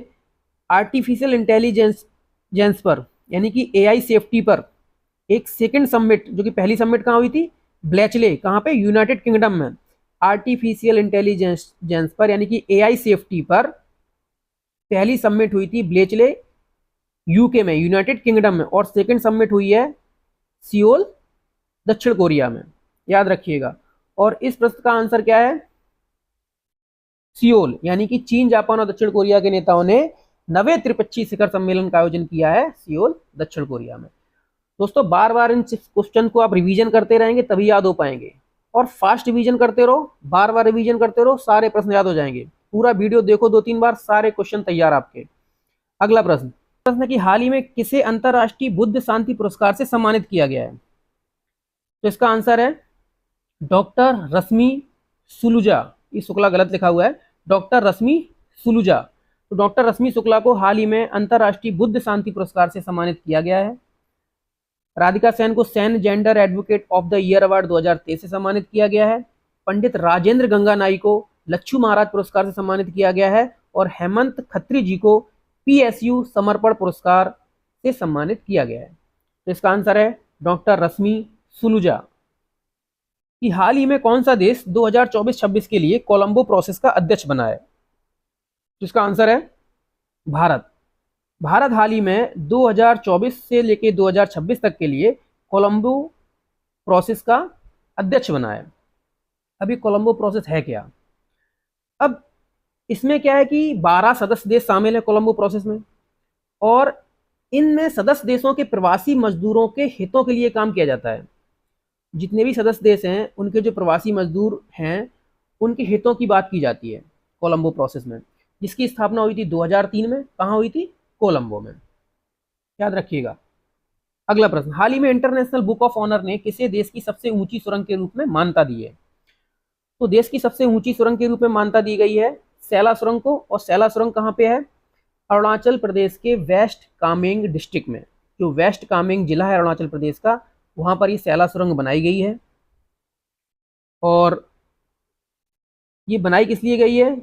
आर्टिफिशियल इंटेलिजेंस पर, यानी कि AI सेफ्टी पर एक सेकंड समिट, जो कि पहली समिट कहाँ हुई थी? ब्लेचले, कहाँ पे? यूनाइटेड किंगडम में। आर्टिफिशियल इंटेलिजेंस पर यानी कि AI सेफ्टी पर पहली समिट हुई थी ब्लेचले यूके में, यूनाइटेड किंगडम में, और सेकंड समिट हुई है सियोल दक्षिण कोरिया में, याद रखिएगा। और इस प्रश्न का आंसर क्या है? सियोल, यानी कि चीन, जापान और दक्षिण कोरिया के नेताओं ने 9वें त्रिपक्षीय शिखर सम्मेलन का आयोजन किया है सियोल, दक्षिण कोरिया में। दोस्तों बार बार इन क्वेश्चन को आप रिवीजन करते रहेंगे तभी याद हो पाएंगे, और फास्ट रिवीजन करते रहो, बार बार रिवीजन करते रहो, सारे प्रश्न याद हो जाएंगे। पूरा वीडियो देखो 2-3 बार, सारे क्वेश्चन तैयार आपके। अगला प्रश्न कि हाल ही में किसे अंतरराष्ट्रीय बुद्ध शांति पुरस्कार से सम्मानित किया गया है? तो इसका आंसर है डॉक्टर रश्मि सुलूजा। ये शुक्ला गलत लिखा हुआ है, डॉक्टर रश्मि सुलूजा। तो डॉक्टर रश्मि शुक्ला को हाल ही में अंतरराष्ट्रीय बुद्ध शांति पुरस्कार से सम्मानित किया गया है। राधिका सेन को Sen gender advocate of the year award 2023 से सम्मानित किया गया है। पंडित राजेंद्र गंगानाई को लच्छू महाराज पुरस्कार से सम्मानित किया गया है, और हेमंत खत्री जी को पीएसयू समर्पण पुरस्कार से सम्मानित किया गया है। तो इसका आंसर है डॉक्टर रश्मि सुलूजा। कि हाल ही में कौन सा देश 2024-26 के लिए कोलंबो प्रोसेस का अध्यक्ष बना है? तो इसका आंसर है भारत। भारत हाल ही में 2024 से लेकर 2026 तक के लिए कोलंबो प्रोसेस का अध्यक्ष बना है। अभी कोलंबो प्रोसेस है क्या? अब इसमें क्या है कि 12 सदस्य देश शामिल है कोलंबो प्रोसेस में, और इनमें सदस्य देशों के प्रवासी मजदूरों के हितों के लिए काम किया जाता है। जितने भी सदस्य देश हैं उनके जो प्रवासी मजदूर हैं उनके हितों की बात की जाती है कोलंबो प्रोसेस में, जिसकी स्थापना हुई थी 2003 में। कहाँ हुई थी? कोलंबो में, याद रखिएगा। अगला प्रश्न, हाल ही में इंटरनेशनल बुक ऑफ ऑनर ने किसे देश की सबसे ऊंची सुरंग के रूप में मान्यता दी है? तो देश की सबसे ऊंची सुरंग के रूप में मान्यता दी गई है सैला सुरंग को, और सैला सुरंग कहाँ पे है? अरुणाचल प्रदेश के वेस्ट कामेंग डिस्ट्रिक्ट में। जो वेस्ट कामेंग जिला है अरुणाचल प्रदेश का, वहां पर ये सैला सुरंग बनाई गई है। और ये बनाई किस लिए गई है?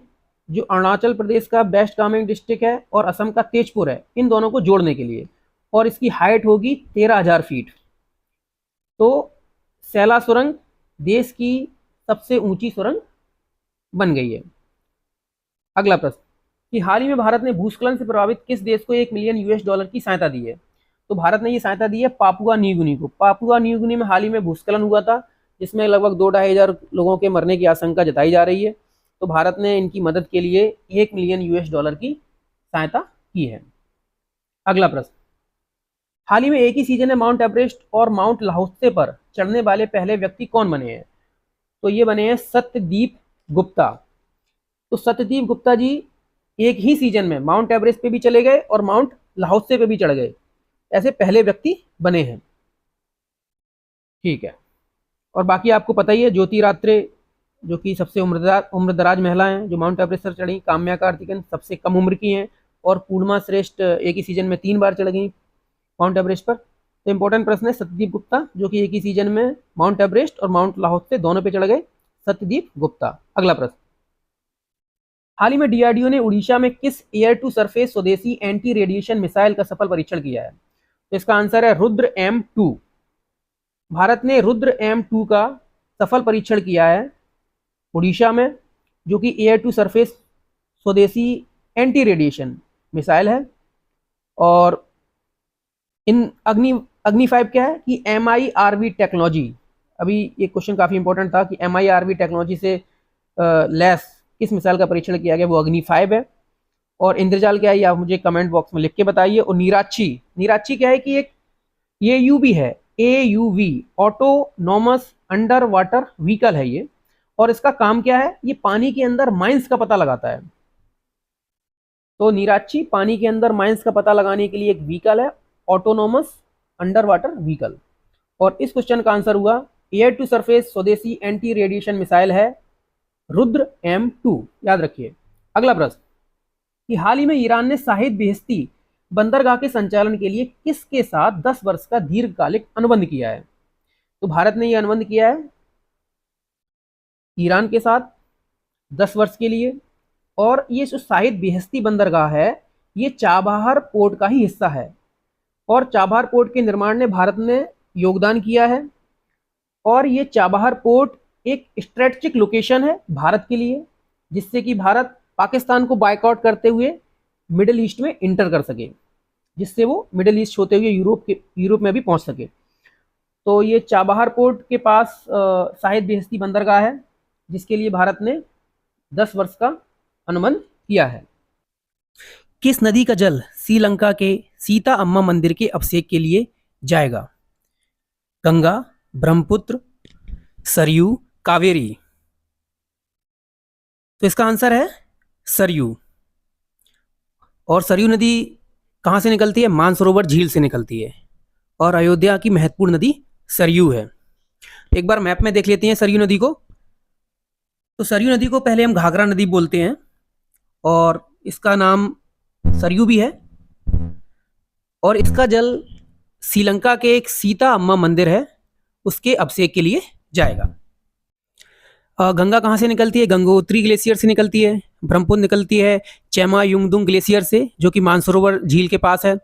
जो अरुणाचल प्रदेश का वेस्ट कामेंग डिस्ट्रिक्ट है और असम का तेजपुर है, इन दोनों को जोड़ने के लिए, और इसकी हाइट होगी 13,000 फीट। तो सैला सुरंग देश की सबसे ऊंची सुरंग बन गई है। अगला प्रश्न, कि हाल ही में भारत ने भूस्खलन से प्रभावित किस देश को $1 मिलियन की सहायता दी है? तो भारत ने ये सहायता दी है पापुआ न्यू गिनी को। पापुआ न्यू गिनी में हाल ही में भूस्खलन हुआ था, जिसमें लगभग 2-2.5 हजार लोगों के मरने की आशंका जताई जा रही है। तो भारत ने इनकी मदद के लिए $1 मिलियन की सहायता की है। अगला प्रश्न, हाल ही में एक ही सीजन में माउंट एवरेस्ट और माउंट लाहौसे पर चढ़ने वाले पहले व्यक्ति कौन बने हैं? तो ये बने हैं सत्यदीप गुप्ता। तो सत्यदीप गुप्ता जी एक ही सीजन में माउंट एवरेस्ट पे भी चले गए और माउंट लाहौसे पे भी चढ़ गए, ऐसे पहले व्यक्ति बने हैं। ठीक है, और बाकी आपको पता ही है, ज्योति रात्रे जो कि सबसे उम्रदराज महिला हैं जो माउंट एवरेस्ट पर चढ़ी, काम्या कार्तिकेयन सबसे कम उम्र की हैं, और पूर्णिमा श्रेष्ठ एक ही सीजन में 3 बार चढ़ गई माउंट एवरेस्ट पर। तो इंपॉर्टेंट प्रश्न है सत्यदीप गुप्ता, जो कि एक ही सीजन में माउंट एवरेस्ट और माउंट लाहौसे दोनों पे चढ़ गए, सत्यदीप गुप्ता। अगला प्रश्न, हाल ही में डीआरडीओ ने उड़ीसा में किस एयर टू सरफेस स्वदेशी एंटी रेडिएशन मिसाइल का सफल परीक्षण किया है? तो इसका आंसर है रुद्र M2। भारत ने रुद्र M2 का सफल परीक्षण किया है उड़ीसा में, जो कि एयर टू सरफेस स्वदेशी एंटी रेडिएशन मिसाइल है। और इन अग्नि 5 क्या है कि MIRV टेक्नोलॉजी, अभी ये क्वेश्चन काफी इंपॉर्टेंट था कि MIRV टेक्नोलॉजी से लैस किस मिसाइल का परीक्षण किया गया, वो अग्नि 5 है। और इंद्रजाल क्या है, आप मुझे कमेंट बॉक्स में लिख के बताइए। और निराची क्या है कि एक AUV है, AUV autonomous under water vehicle है ये, और इसका काम क्या है, ये पानी के अंदर माइंस का पता लगाता है। तो निराची पानी के अंदर माइंस का पता लगाने के लिए एक व्हीकल है, ऑटोनॉमस अंडर वाटर व्हीकल। और इस क्वेश्चन का आंसर हुआ एयर टू सरफेस स्वदेशी एंटी रेडिएशन मिसाइल है रुद्र M2, याद रखिए। अगला प्रश्न, कि हाल ही में ईरान ने शाहिद बेहेश्ती बंदरगाह के संचालन के लिए किसके साथ 10 वर्ष का दीर्घकालिक अनुबंध किया है? तो भारत ने यह अनुबंध किया है ईरान के साथ 10 वर्ष के लिए। और ये जो शाहिद बेहेश्ती बंदरगाह है, ये चाबहार पोर्ट का ही हिस्सा है, और चाबहार पोर्ट के निर्माण में भारत ने योगदान किया है। और ये चाबहार पोर्ट एक स्ट्रेटेजिक लोकेशन है भारत के लिए, जिससे कि भारत पाकिस्तान को बायकॉट करते हुए मिडिल ईस्ट में इंटर कर सके, जिससे वो मिडिल ईस्ट होते हुए यूरोप में भी पहुंच सके। तो ये चाबहार पोर्ट के पास शाहिद बेहेश्ती बंदरगाह है, जिसके लिए भारत ने 10 वर्ष का अनुबंध किया है। किस नदी का जल श्रीलंका के सीता अम्मा मंदिर के अभिषेक के लिए जाएगा? गंगा, ब्रह्मपुत्र, सरयू, कावेरी। तो इसका आंसर है सरयू। और सरयू नदी कहाँ से निकलती है? मानसरोवर झील से निकलती है और अयोध्या की महत्वपूर्ण नदी सरयू है। एक बार मैप में देख लेते हैं सरयू नदी को। तो सरयू नदी को पहले हम घाघरा नदी बोलते हैं और इसका नाम सरयू भी है और इसका जल श्रीलंका के एक सीता अम्मा मंदिर है उसके अभिषेक के लिए जाएगा। गंगा कहाँ से निकलती है? गंगोत्री ग्लेशियर से निकलती है। ब्रह्मपुत्र निकलती है चेमा युंगदुंग ग्लेशियर से जो कि मानसरोवर झील के पास है।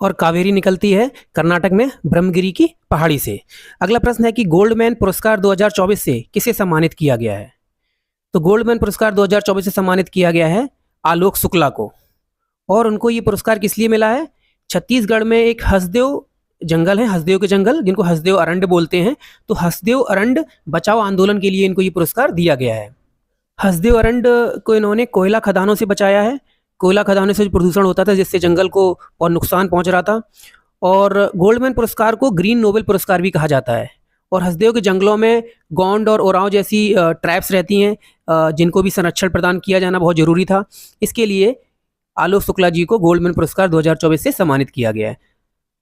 और कावेरी निकलती है कर्नाटक में ब्रह्मगिरी की पहाड़ी से। अगला प्रश्न है कि गोल्डमैन पुरस्कार 2024 से किसे सम्मानित किया गया है? तो गोल्डमैन पुरस्कार 2024 से सम्मानित किया गया है आलोक शुक्ला को। और उनको ये पुरस्कार किस लिए मिला है? छत्तीसगढ़ में एक हसदेव जंगल है, हसदेव के जंगल, जिनको हसदेव अरंड बोलते हैं। तो हसदेव अरंड बचाओ आंदोलन के लिए इनको ये पुरस्कार दिया गया है। हसदेव अरंड को इन्होंने कोयला खदानों से बचाया है। कोयला खदानों से जो प्रदूषण होता था जिससे जंगल को और नुकसान पहुंच रहा था। और गोल्डमैन पुरस्कार को ग्रीन नोबेल पुरस्कार भी कहा जाता है। और हसदेव के जंगलों में गोंड और ओरांव जैसी ट्राइब्स रहती हैं जिनको भी संरक्षण प्रदान किया जाना बहुत जरूरी था। इसके लिए आलोक शुक्ला जी को गोल्डमैन पुरस्कार 2024 से सम्मानित किया गया है।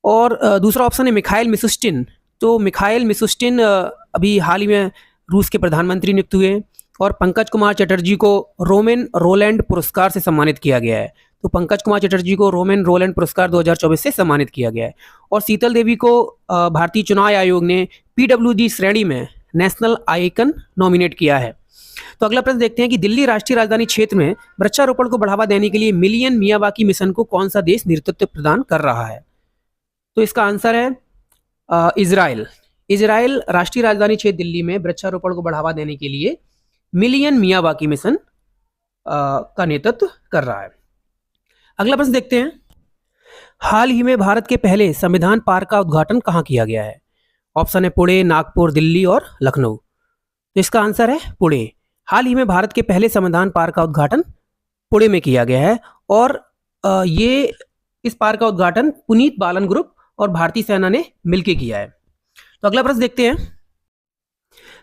और दूसरा ऑप्शन है मिखाइल मिशुस्टिन। तो मिखाइल मिशुस्टिन अभी हाल ही में रूस के प्रधानमंत्री नियुक्त हुए हैं। और पंकज कुमार चटर्जी को रोमेन रोलैंड पुरस्कार से सम्मानित किया गया है। तो पंकज कुमार चटर्जी को रोमेन रोलैंड पुरस्कार 2024 से सम्मानित किया गया है। और शीतल देवी को भारतीय चुनाव आयोग ने PWD श्रेणी में नेशनल आइकन नॉमिनेट किया है। तो अगला प्रश्न देखते हैं कि दिल्ली राष्ट्रीय राजधानी क्षेत्र में वृक्षारोपण को बढ़ावा देने के लिए मिलियन मियावाकी मिशन को कौन सा देश नेतृत्व प्रदान कर रहा है? तो इसका आंसर है इजराइल। इजराइल राष्ट्रीय राजधानी क्षेत्र दिल्ली में वृक्षारोपण को बढ़ावा देने के लिए मिलियन मियावाकी मिशन का नेतृत्व कर रहा है। अगला प्रश्न देखते हैं, हाल ही में भारत के पहले संविधान पार्क का उद्घाटन कहाँ किया गया है? ऑप्शन है पुणे, नागपुर, दिल्ली और लखनऊ। तो इसका आंसर है पुणे। हाल ही में भारत के पहले संविधान पार्क का उद्घाटन पुणे में किया गया है। और ये इस पार्क का उद्घाटन पुनीत बालन ग्रुप और भारतीय सेना ने मिलकर किया है। तो अगला प्रश्न देखते हैं,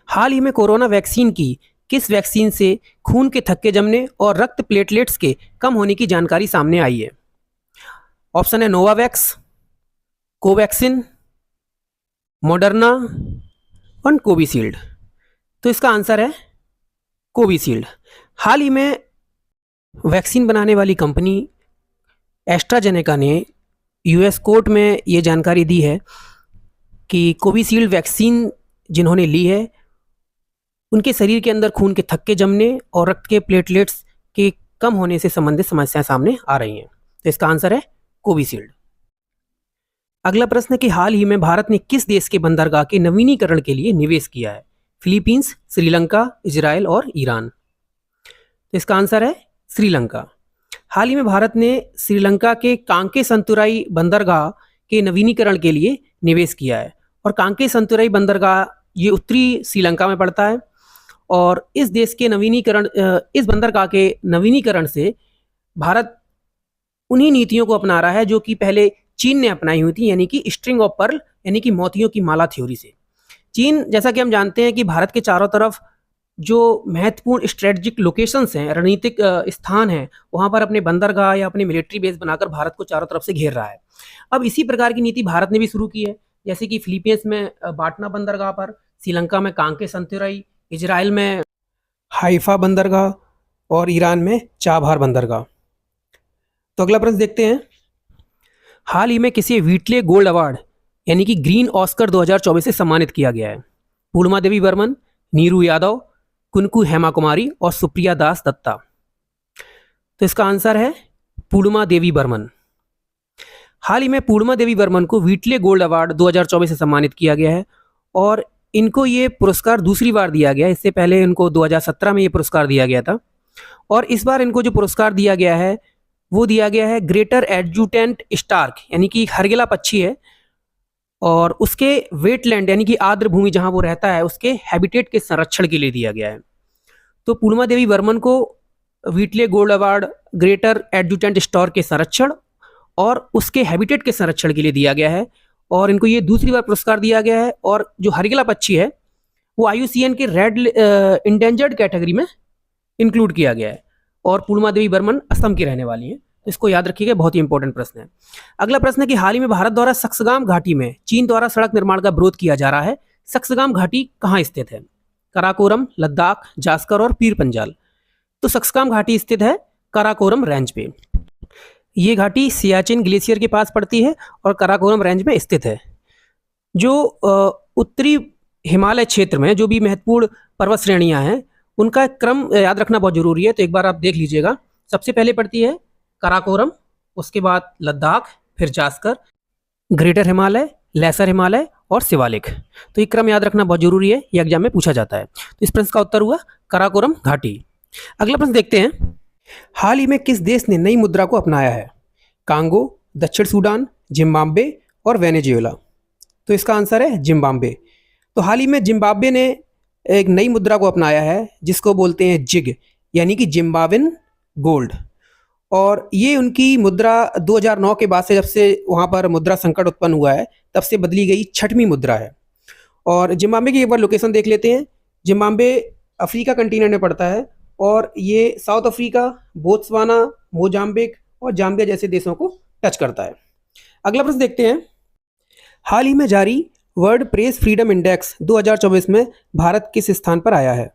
हाल ही में कोरोना वैक्सीन की किस वैक्सीन से खून के थक्के जमने और रक्त प्लेटलेट्स के कम होने की जानकारी सामने आई है? ऑप्शन है नोवावैक्स, कोवैक्सिन, मॉडर्ना और कोविशील्ड। तो इसका आंसर है कोविशील्ड। हाल ही में वैक्सीन बनाने वाली कंपनी एस्ट्राजेनेका ने US कोर्ट में ये जानकारी दी है कि कोविशील्ड वैक्सीन जिन्होंने ली है उनके शरीर के अंदर खून के थक्के जमने और रक्त के प्लेटलेट्स के कम होने से संबंधित समस्याएं सामने आ रही हैं। तो इसका आंसर है कोविशील्ड। अगला प्रश्न है कि हाल ही में भारत ने किस देश के बंदरगाह के नवीनीकरण के लिए निवेश किया है? फिलीपींस, श्रीलंका, इजराइल और ईरान। तो इसका आंसर है श्रीलंका। हाल ही में भारत ने श्रीलंका के कांके संतुराई बंदरगाह के नवीनीकरण के लिए निवेश किया है। और कांके संतुराई बंदरगाह ये उत्तरी श्रीलंका में पड़ता है। और इस देश के नवीनीकरण, इस बंदरगाह के नवीनीकरण से भारत उन्हीं नीतियों को अपना रहा है जो कि पहले चीन ने अपनाई हुई थी, यानी कि स्ट्रिंग ऑफ पर्ल, यानी कि मोतियों की माला थ्योरी से। चीन, जैसा कि हम जानते हैं कि भारत के चारों तरफ जो महत्वपूर्ण स्ट्रेटजिक लोकेशंस हैं, रणनीतिक स्थान हैं, वहाँ पर अपने बंदरगाह या अपने मिलिट्री बेस बनाकर भारत को चारों तरफ से घेर रहा है। अब इसी प्रकार की नीति भारत ने भी शुरू की है, जैसे कि फिलीपींस में बाटना बंदरगाह पर, श्रीलंका में कांके संतुराई, इजराइल में हाइफा बंदरगाह और ईरान में चाबहार बंदरगाह। तो अगला प्रश्न देखते हैं, हाल ही में किसी व्हीटले गोल्ड अवार्ड यानी कि ग्रीन ऑस्कर 2024 से सम्मानित किया गया है? पूर्णिमा देवी बर्मन, नीरू यादव, कुनकू हेमा कुमारी और सुप्रिया दास दत्ता। तो इसका आंसर है पूर्णिमा देवी बर्मन। हाल ही में पूर्णिमा देवी बर्मन को व्हीटले गोल्ड अवार्ड 2024 से सम्मानित किया गया है और इनको ये पुरस्कार दूसरी बार दिया गया है। इससे पहले इनको 2017 में ये पुरस्कार दिया गया था। और इस बार इनको जो पुरस्कार दिया गया है वो दिया गया है ग्रेटर एडजुटेंट स्टार्क, यानी कि हरगिला पक्षी है और उसके वेटलैंड यानी कि आर्द्र भूमि जहां वो रहता है उसके हैबिटेट के संरक्षण के लिए दिया गया है। तो पूर्णिमा देवी बर्मन को Whitley Gold Award greater adjutant stork के संरक्षण और उसके हैबिटेट के संरक्षण के लिए दिया गया है, और इनको ये दूसरी बार पुरस्कार दिया गया है। और जो हरगिला पक्षी है वो IUCN के रेड इंडेंजर्ड कैटेगरी में इंक्लूड किया गया है, और पूर्णिमा देवी बर्मन असम की रहने वाली है। तो इसको याद रखिएगा, बहुत ही इंपॉर्टेंट प्रश्न है। अगला प्रश्न है कि हाल ही में भारत द्वारा सक्सगाम घाटी में चीन द्वारा सड़क निर्माण का विरोध किया जा रहा है। सक्सगाम घाटी कहाँ स्थित है? कराकोरम, लद्दाख, जास्कर और पीर पंजाल। तो सक्सगाम घाटी स्थित है कराकोरम रेंज पे। ये घाटी सियाचिन ग्लेशियर के पास पड़ती है और कराकोरम रेंज में स्थित है। जो उत्तरी हिमालय क्षेत्र में जो भी महत्वपूर्ण पर्वत श्रेणियां हैं उनका क्रम याद रखना बहुत जरूरी है। तो एक बार आप देख लीजिएगा, सबसे पहले पड़ती है कराकोरम, उसके बाद लद्दाख, फिर जास्कर, ग्रेटर हिमालय, लेसर हिमालय और शिवालिक। तो ये क्रम याद रखना बहुत जरूरी है, ये एग्जाम में पूछा जाता है। तो इस प्रश्न का उत्तर हुआ कराकोरम घाटी। अगला प्रश्न देखते हैं, हाल ही में किस देश ने नई मुद्रा को अपनाया है? कांगो, दक्षिण सूडान, जिम्बाब्वे और वेनेजुएला। तो इसका आंसर है जिम्बाब्वे। तो हाल ही में जिम्बाब्वे ने एक नई मुद्रा को अपनाया है जिसको बोलते हैं जिग, यानी कि जिम्बाब्वेन गोल्ड। और ये उनकी मुद्रा 2009 के बाद से, जब से वहाँ पर मुद्रा संकट उत्पन्न हुआ है, तब से बदली गई 6वीं मुद्रा है। और जिम्बाब्वे की एक बार लोकेशन देख लेते हैं। जिम्बाब्वे अफ्रीका कंटिनेंट में पड़ता है और ये साउथ अफ्रीका, बोत्सवाना, मोजाम्बिक और जाम्बिया जैसे देशों को टच करता है। अगला प्रश्न देखते हैं, हाल ही में जारी वर्ल्ड प्रेस फ्रीडम इंडेक्स 2024 में भारत किस स्थान पर आया है?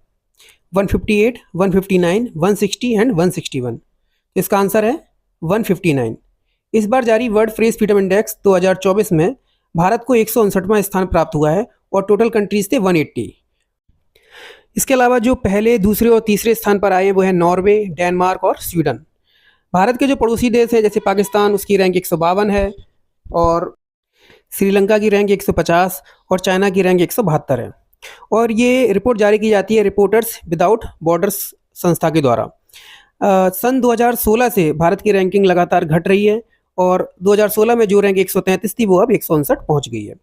158, 159, 160 एंड 161। इसका आंसर है 159। इस बार जारी वर्ल्ड प्रेस फ्रीडम इंडेक्स 2024 में भारत को 159वां स्थान प्राप्त हुआ है और टोटल कंट्रीज थे 180। इसके अलावा जो पहले, दूसरे और तीसरे स्थान पर आए वो है नॉर्वे, डेनमार्क और स्वीडन। भारत के जो पड़ोसी देश है जैसे पाकिस्तान, उसकी रैंक 152 है, और श्रीलंका की रैंक 150 और चाइना की रैंक 172 है। और ये रिपोर्ट जारी की जाती है रिपोर्टर्स विदाउट बॉर्डर्स संस्था के द्वारा। सन 2016 से भारत की रैंकिंग लगातार घट रही है और 2016 में जो रैंक 133 थी वो अब 159 पहुंच गई है।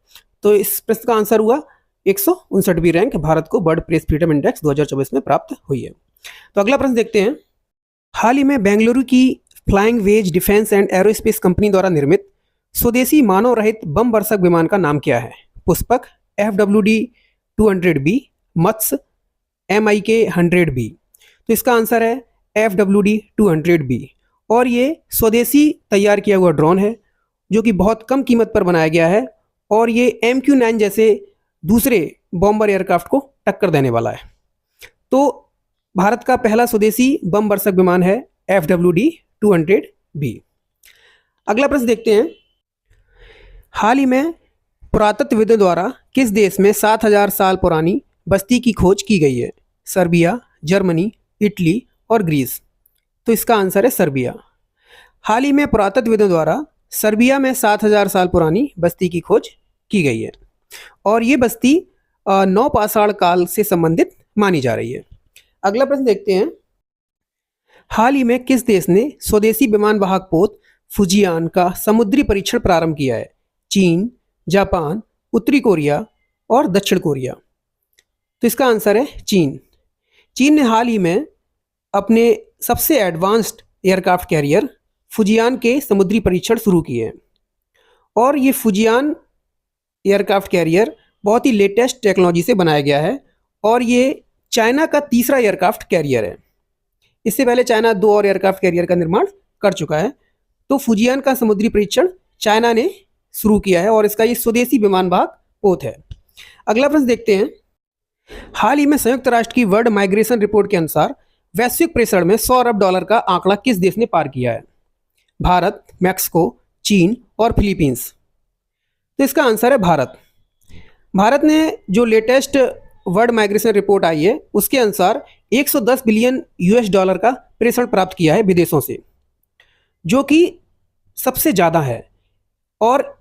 तो इस प्रश्न का आंसर हुआ 159वीं रैंक भारत को वर्ल्ड प्रेस फ्रीडम इंडेक्स 2024 में प्राप्त हुई है। तो अगला प्रश्न देखते हैं, हाल ही में बेंगलुरु की flying wedge defence and aerospace company द्वारा निर्मित स्वदेशी मानव रहित बम वर्षक विमान का नाम क्या है? पुष्पक, FWD-200B, मत्स्य, MIK-100B। तो इसका आंसर है FWD-200B। और ये स्वदेशी तैयार किया हुआ ड्रोन है जो कि बहुत कम कीमत पर बनाया गया है, और ये MQ-9 जैसे दूसरे बॉम्बर एयरक्राफ्ट को टक्कर देने वाला है। तो भारत का पहला स्वदेशी बम वर्षक विमान है FWD-200B। अगला प्रश्न देखते हैं, हाल ही में पुरातत्वविदों द्वारा किस देश में 7000 साल पुरानी बस्ती की खोज की गई है? सर्बिया, जर्मनी, इटली और ग्रीस। तो इसका आंसर है सर्बिया। हाल ही में पुरातत्वविदों द्वारा सर्बिया में 7000 साल पुरानी बस्ती की खोज की गई है, और ये बस्ती नवपाषाण काल से संबंधित मानी जा रही है। अगला प्रश्न देखते हैं, हाल ही में किस देश ने स्वदेशी विमान वाहक पोत फुजियान का समुद्री परीक्षण प्रारंभ किया है? चीन, जापान, उत्तरी कोरिया और दक्षिण कोरिया। तो इसका आंसर है चीन। चीन ने हाल ही में अपने सबसे एडवांस्ड एयरक्राफ्ट कैरियर फुजियान के समुद्री परीक्षण शुरू किए हैं, और ये फुजियान एयरक्राफ्ट कैरियर बहुत ही लेटेस्ट टेक्नोलॉजी से बनाया गया है, और ये चाइना का तीसरा एयरक्राफ्ट कैरियर है। इससे पहले चाइना 2 और एयरक्राफ्ट कैरियर का निर्माण कर चुका है। तो फुजियान का समुद्री परीक्षण चाइना ने शुरू किया है और इसका ये स्वदेशी विमान वाहक पोत है। अगला प्रश्न देखते हैं, हाल ही में संयुक्त राष्ट्र की वर्ल्ड माइग्रेशन रिपोर्ट के अनुसार वैश्विक प्रेषण में $100 अरब का आंकड़ा किस देश ने पार किया है? भारत, मैक्सिको, चीन और फिलीपींस। तो इसका आंसर है भारत। भारत ने जो लेटेस्ट वर्ल्ड माइग्रेशन रिपोर्ट आई है उसके अनुसार $110 बिलियन का प्रेषण प्राप्त किया है विदेशों से, जो कि सबसे ज़्यादा है। और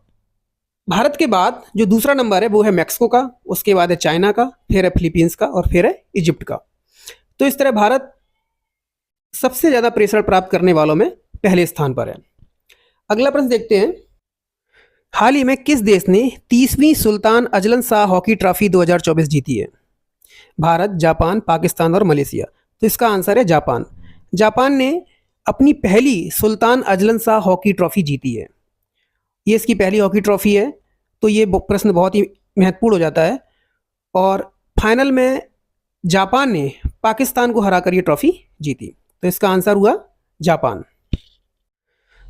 भारत के बाद जो दूसरा नंबर है वो है मैक्सिको का, उसके बाद है चाइना का, फिर है फिलीपींस का और फिर है इजिप्ट का। तो इस तरह भारत सबसे ज़्यादा प्रेषण प्राप्त करने वालों में पहले स्थान पर है। अगला प्रश्न देखते हैं, हाल ही में किस देश ने 30वीं Sultan Azlan Shah hockey trophy 2024 जीती है? भारत, जापान, पाकिस्तान और मलेशिया। तो इसका आंसर है जापान। जापान ने अपनी पहली सुल्तान अजलन शाह हॉकी ट्रॉफी जीती है? ये इसकी पहली हॉकी ट्रॉफी है, तो ये प्रश्न बहुत ही महत्वपूर्ण हो जाता है। और फाइनल में जापान ने पाकिस्तान को हराकर ये ट्रॉफी जीती, तो इसका आंसर हुआ जापान।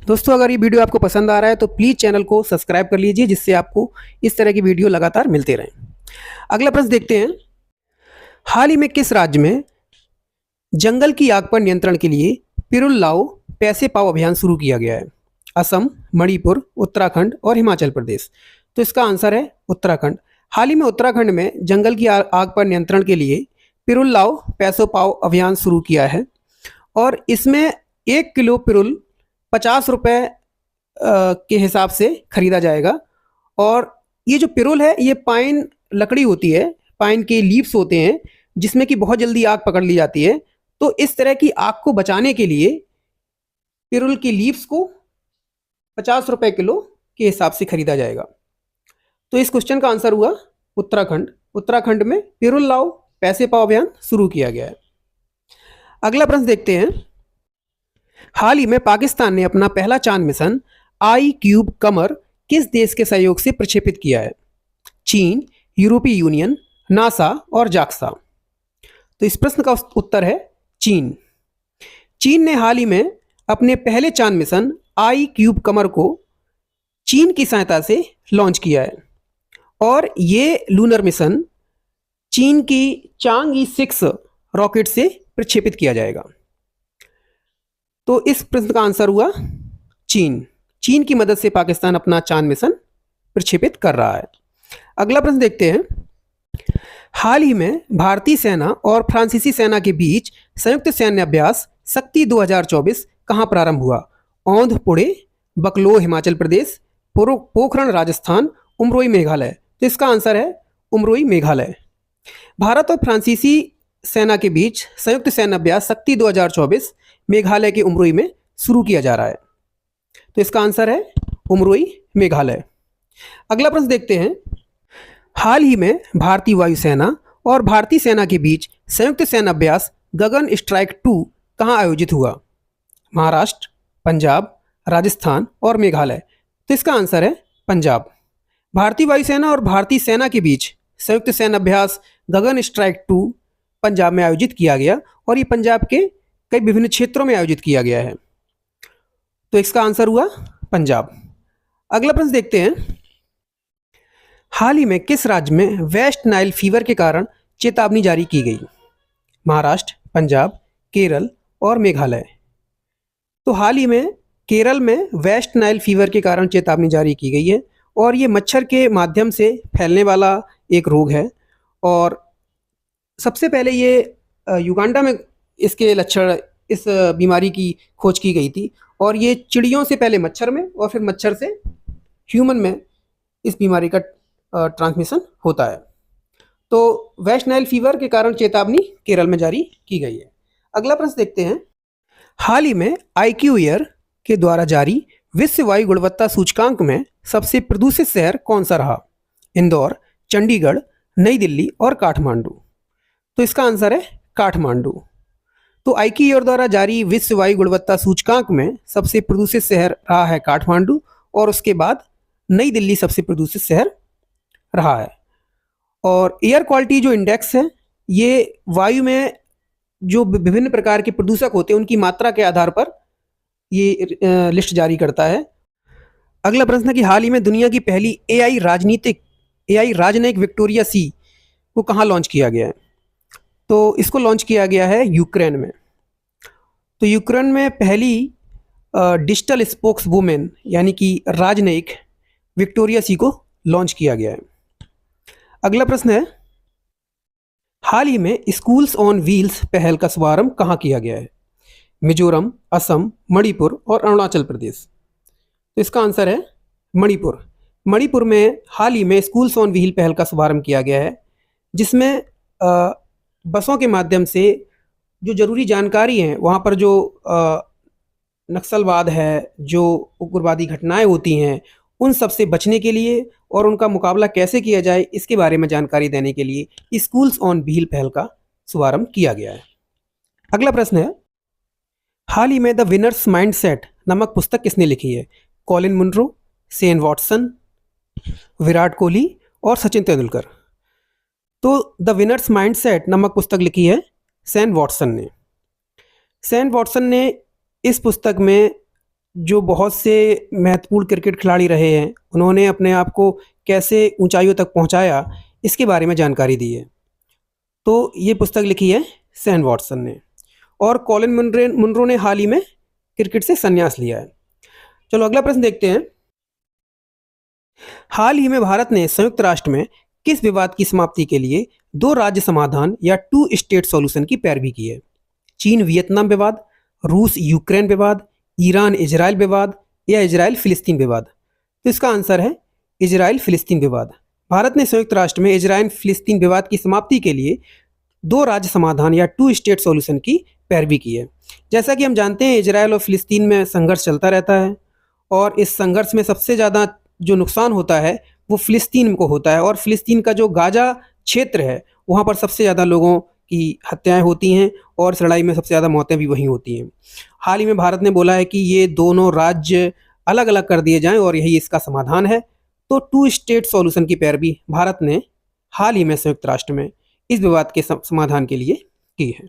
दोस्तों, अगर ये वीडियो आपको पसंद आ रहा है तो प्लीज़ चैनल को सब्सक्राइब कर लीजिए, जिससे आपको इस तरह की वीडियो लगातार मिलते रहें। अगला प्रश्न देखते हैं। हाल ही में किस राज्य में जंगल की आग पर नियंत्रण के लिए पिरुल लाओ पैसे पाओ अभियान शुरू किया गया है? असम, मणिपुर, उत्तराखंड और हिमाचल प्रदेश। तो इसका आंसर है उत्तराखंड। हाल ही में उत्तराखंड में जंगल की आग पर नियंत्रण के लिए पिरुल लाओ पैसे पाओ अभियान शुरू किया है, और इसमें 1 किलो पिरुल 50 रुपये के हिसाब से खरीदा जाएगा। और ये जो पिरुल है, ये पाइन लकड़ी होती है, पाइन के लीव्स होते हैं, जिसमें कि बहुत जल्दी आग पकड़ ली जाती है। तो इस तरह की आग को बचाने के लिए पिरुल की लीव्स को 50 रुपये किलो के हिसाब से खरीदा जाएगा। तो इस क्वेश्चन का आंसर हुआ उत्तराखंड। उत्तराखंड में पिरुल लाओ पैसे पाओ अभियान शुरू किया गया है। अगला प्रश्न देखते हैं। हाल ही में पाकिस्तान ने अपना पहला चांद मिशन आई-क्यूब कमर किस देश के सहयोग से प्रक्षेपित किया है? चीन, यूरोपीय यूनियन, नासा और जाक्सा। तो इस प्रश्न का उत्तर है चीन। चीन ने हाल ही में अपने पहले चांद मिशन आई-क्यूब कमर को चीन की सहायता से लॉन्च किया है, और ये लूनर मिशन चीन की चांगई 6 रॉकेट से प्रक्षेपित किया जाएगा। तो इस प्रश्न का आंसर हुआ चीन। चीन की मदद से पाकिस्तान अपना चांद मिशन प्रक्षेपित कर रहा है। अगला प्रश्न देखते हैं। हाल ही में भारतीय सेना और फ्रांसीसी सेना के बीच संयुक्त सैन्य अभ्यास शक्ति 2024 कहाँ प्रारंभ हुआ? औंध, पुणे, बकलोह, हिमाचल प्रदेश, पोखरण, राजस्थान, उमरोई, मेघालय। तो इसका आंसर है उमरोई, मेघालय। भारत और फ्रांसीसी सेना के बीच संयुक्त सैन्य अभ्यास शक्ति 2024 मेघालय के उमरोई में शुरू किया जा रहा है, तो इसका आंसर है उमरोई, मेघालय। अगला प्रश्न देखते हैं। हाल ही में भारतीय वायुसेना और भारतीय सेना के बीच संयुक्त सैन्य अभ्यास गगन स्ट्राइक 2 कहाँ आयोजित हुआ? महाराष्ट्र, पंजाब, राजस्थान और मेघालय। तो इसका आंसर है पंजाब। भारतीय वायुसेना और भारतीय सेना के बीच संयुक्त सैन्य अभ्यास गगन स्ट्राइक 2 पंजाब में आयोजित किया गया, और ये पंजाब के कई विभिन्न क्षेत्रों में आयोजित किया गया है, तो इसका आंसर हुआ पंजाब। अगला प्रश्न देखते हैं। हाल ही में किस राज्य में वेस्ट नाइल फीवर के कारण चेतावनी जारी की गई? महाराष्ट्र, पंजाब, केरल और मेघालय। तो हाल ही में केरल में वेस्ट नाइल फीवर के कारण चेतावनी जारी की गई है, और ये मच्छर के माध्यम से फैलने वाला एक रोग है। और सबसे पहले ये युगांडा में इसके लक्षण, इस बीमारी की खोज की गई थी, और ये चिड़ियों से पहले मच्छर में और फिर मच्छर से ह्यूमन में इस बीमारी का ट्रांसमिशन होता है। तो वेस्ट नाइल फीवर के कारण चेतावनी केरल में जारी की गई है। अगला प्रश्न देखते हैं। हाल ही में IQ एयर के द्वारा जारी विश्व वायु गुणवत्ता सूचकांक में सबसे प्रदूषित शहर कौन सा रहा? इंदौर, चंडीगढ़, नई दिल्ली और काठमांडू। तो इसका आंसर है काठमांडू। तो IQ एयर द्वारा जारी विश्व वायु गुणवत्ता सूचकांक में सबसे प्रदूषित शहर रहा है काठमांडू, और उसके बाद नई दिल्ली सबसे प्रदूषित शहर रहा है। और एयर क्वालिटी जो इंडेक्स है, ये वायु में जो विभिन्न प्रकार के प्रदूषक होते हैं उनकी मात्रा के आधार पर ये लिस्ट जारी करता है। अगला प्रश्न है कि हाल ही में दुनिया की पहली AI राजनयिक विक्टोरिया सी को कहाँ लॉन्च किया गया है? तो इसको लॉन्च किया गया है यूक्रेन में। तो यूक्रेन में पहली डिजिटल स्पोक्स वुमेन यानी कि राजनयिक विक्टोरिया सी को लॉन्च किया गया है। अगला प्रश्न है। हाल ही में स्कूल्स ऑन व्हील्स पहल का शुभारंभ कहाँ किया गया है? मिजोरम, असम, मणिपुर और अरुणाचल प्रदेश। तो इसका आंसर है मणिपुर। मणिपुर में हाल ही में स्कूल्स ऑन व्हील पहल का शुभारंभ किया गया है, जिसमें बसों के माध्यम से जो जरूरी जानकारी है, वहाँ पर जो नक्सलवाद है, जो उग्रवादी घटनाएं होती हैं, उन सब से बचने के लिए और उनका मुकाबला कैसे किया जाए, इसके बारे में जानकारी देने के लिए स्कूल्स ऑन व्हील पहल का शुभारंभ किया गया है। अगला प्रश्न है। हाल ही में द विनर्स माइंडसेट नामक पुस्तक किसने लिखी है? Colin Munro, Shane Watson, Virat Kohli और सचिन तेंदुलकर। तो द विनर्स माइंडसेट नामक पुस्तक लिखी है शेन वॉटसन ने। शेन वॉटसन ने इस पुस्तक में जो बहुत से महत्वपूर्ण क्रिकेट खिलाड़ी रहे हैं, उन्होंने अपने आप को कैसे ऊंचाइयों तक पहुंचाया, इसके बारे में जानकारी दी है। तो ये पुस्तक लिखी है शेन वॉटसन ने। और कॉलिन मुनरो ने हाल ही में क्रिकेट से संन्यास लिया है। चलो अगला प्रश्न देखते हैं। हाल ही में भारत ने संयुक्त राष्ट्र में किस विवाद की समाप्ति के लिए दो राज्य समाधान या टू स्टेट सॉल्यूशन की पैरवी की है? चीन वियतनाम विवाद, रूस यूक्रेन विवाद, ईरान इजराइल विवाद या इजराइल फिलिस्तीन विवाद। तो इसका आंसर है इजराइल फिलिस्तीन विवाद। भारत ने संयुक्त राष्ट्र में इजराइल फिलिस्तीन विवाद की समाप्ति के लिए दो राज्य समाधान या टू स्टेट सॉल्यूशन की पैरवी की है। जैसा कि हम जानते हैं, इजराइल और फिलिस्तीन में संघर्ष चलता रहता है और इस संघर्ष में सबसे ज़्यादा जो नुकसान होता है वो फिलिस्तीन को होता है। और फिलिस्तीन का जो गाजा क्षेत्र है, वहाँ पर सबसे ज़्यादा लोगों की हत्याएं होती हैं और इस लड़ाई में सबसे ज़्यादा मौतें भी वहीं होती हैं। हाल ही में भारत ने बोला है कि ये दोनों राज्य अलग अलग कर दिए जाएं और यही इसका समाधान है। तो टू स्टेट सॉल्यूशन की पैरवी भारत ने हाल ही में संयुक्त राष्ट्र में इस विवाद के समाधान के लिए की है।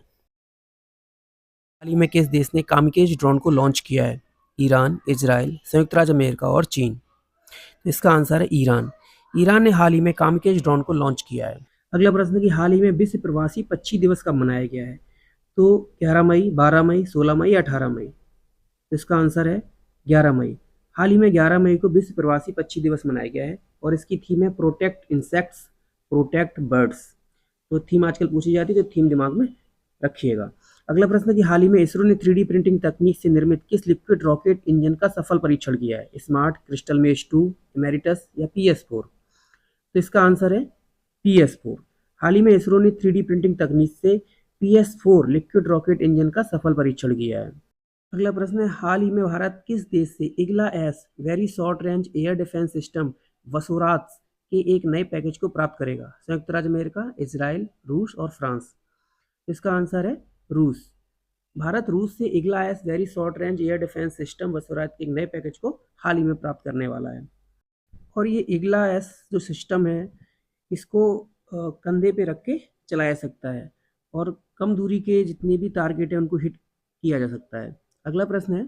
हाल ही में किस देश ने कामिकेज ड्रोन को लॉन्च किया है? ईरान, इजराइल, संयुक्त राज्य अमेरिका और चीन। तो इसका आंसर है ईरान। ईरान ने हाल ही में कामिकेज ड्रोन को लॉन्च किया है। अगला प्रश्न कि हाल ही में विश्व प्रवासी पक्षी दिवस कब मनाया गया है? तो 11 मई, 12 मई, 16 मई या 18 मई। तो इसका आंसर है 11 मई। हाल ही में 11 मई को विश्व प्रवासी पक्षी दिवस मनाया गया है और इसकी थीम है प्रोटेक्ट इंसेक्ट्स, प्रोटेक्ट बर्ड्स। तो थीम आजकल पूछी जाती है, तो थीम दिमाग में रखिएगा। अगला प्रश्न कि हाल ही में इसरो ने 3D प्रिंटिंग तकनीक से निर्मित किस लिक्विड रॉकेट इंजन का सफल परीक्षण किया है? स्मार्ट, क्रिस्टल मेष 2, इमेरिटस या PS4। तो इसका आंसर है PS4। हाल ही में इसरो ने 3D प्रिंटिंग तकनीक से PS4 लिक्विड रॉकेट इंजन का सफल परीक्षण किया है। अगला प्रश्न है हाल ही में भारत किस देश से Igla S very short range air defence system वसुरात के एक नए पैकेज को प्राप्त करेगा? संयुक्त राज्य अमेरिका, इजराइल, रूस और फ्रांस। इसका आंसर है रूस। भारत रूस से Igla S very short range air defence system वसुरात के एक नए पैकेज को हाल ही में प्राप्त करने वाला है। और ये इग्ला एस जो सिस्टम है, इसको कंधे पे रख के चलाया सकता है और कम दूरी के जितने भी टारगेट हैं उनको हिट किया जा सकता है। अगला प्रश्न है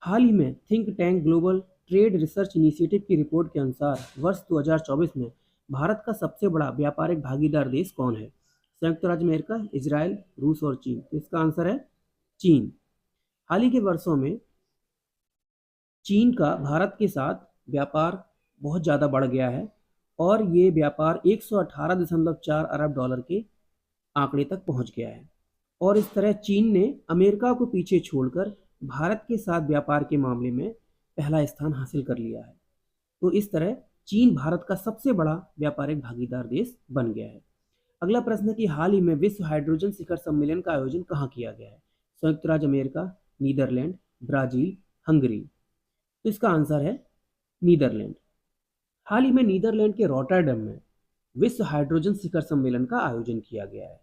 हाल ही में think tank global trade research initiative की रिपोर्ट के अनुसार वर्ष 2024 में भारत का सबसे बड़ा व्यापारिक भागीदार देश कौन है? संयुक्त राज्य अमेरिका, इजराइल, रूस और चीन। तो इसका आंसर है चीन। हाल ही के वर्षों में चीन का भारत के साथ व्यापार बहुत ज़्यादा बढ़ गया है और ये व्यापार 118.4 अरब डॉलर के आंकड़े तक पहुंच गया है। और इस तरह चीन ने अमेरिका को पीछे छोड़कर भारत के साथ व्यापार के मामले में पहला स्थान हासिल कर लिया है। तो इस तरह चीन भारत का सबसे बड़ा व्यापारिक भागीदार देश बन गया है। अगला प्रश्न है कि हाल ही में विश्व हाइड्रोजन शिखर सम्मेलन का आयोजन कहाँ किया गया है? संयुक्त राज्य अमेरिका, नीदरलैंड, ब्राजील, हंगरी। तो इसका आंसर है नीदरलैंड। हाल ही में नीदरलैंड के रॉटरडैम में विश्व हाइड्रोजन शिखर सम्मेलन का आयोजन किया गया है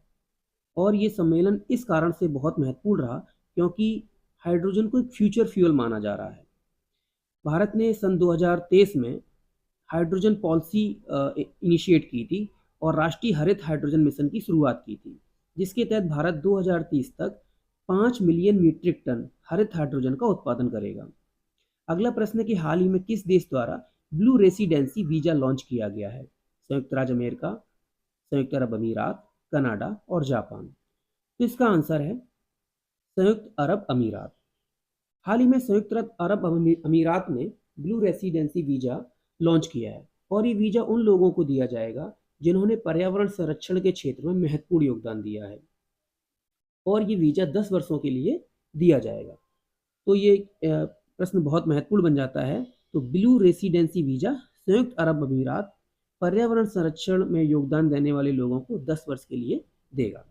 और ये सम्मेलन इस कारण से बहुत महत्वपूर्ण रहा क्योंकि हाइड्रोजन को एक फ्यूचर फ्यूल माना जा रहा है। भारत ने सन 2023 में हाइड्रोजन पॉलिसी इनिशिएट की थी और राष्ट्रीय हरित हाइड्रोजन मिशन की शुरुआत की थी, जिसके तहत भारत 2030 तक 5 मिलियन मीट्रिक टन हरित हाइड्रोजन का उत्पादन करेगा। अगला प्रश्न है कि हाल ही में किस देश द्वारा ब्लू रेसिडेंसी वीजा लॉन्च किया गया है? संयुक्त राज्य अमेरिका, संयुक्त अरब अमीरात, कनाडा और जापान। तो इसका आंसर है संयुक्त अरब अमीरात। हाल ही में संयुक्त अरब अमीरात ने ब्लू रेसिडेंसी वीजा लॉन्च किया है और ये वीजा उन लोगों को दिया जाएगा जिन्होंने पर्यावरण संरक्षण के क्षेत्र में महत्वपूर्ण योगदान दिया है और ये वीजा 10 वर्षों के लिए दिया जाएगा। तो ये प्रश्न बहुत महत्वपूर्ण बन जाता है। तो ब्लू रेसिडेंसी वीजा संयुक्त अरब अमीरात पर्यावरण संरक्षण में योगदान देने वाले लोगों को 10 वर्ष के लिए देगा।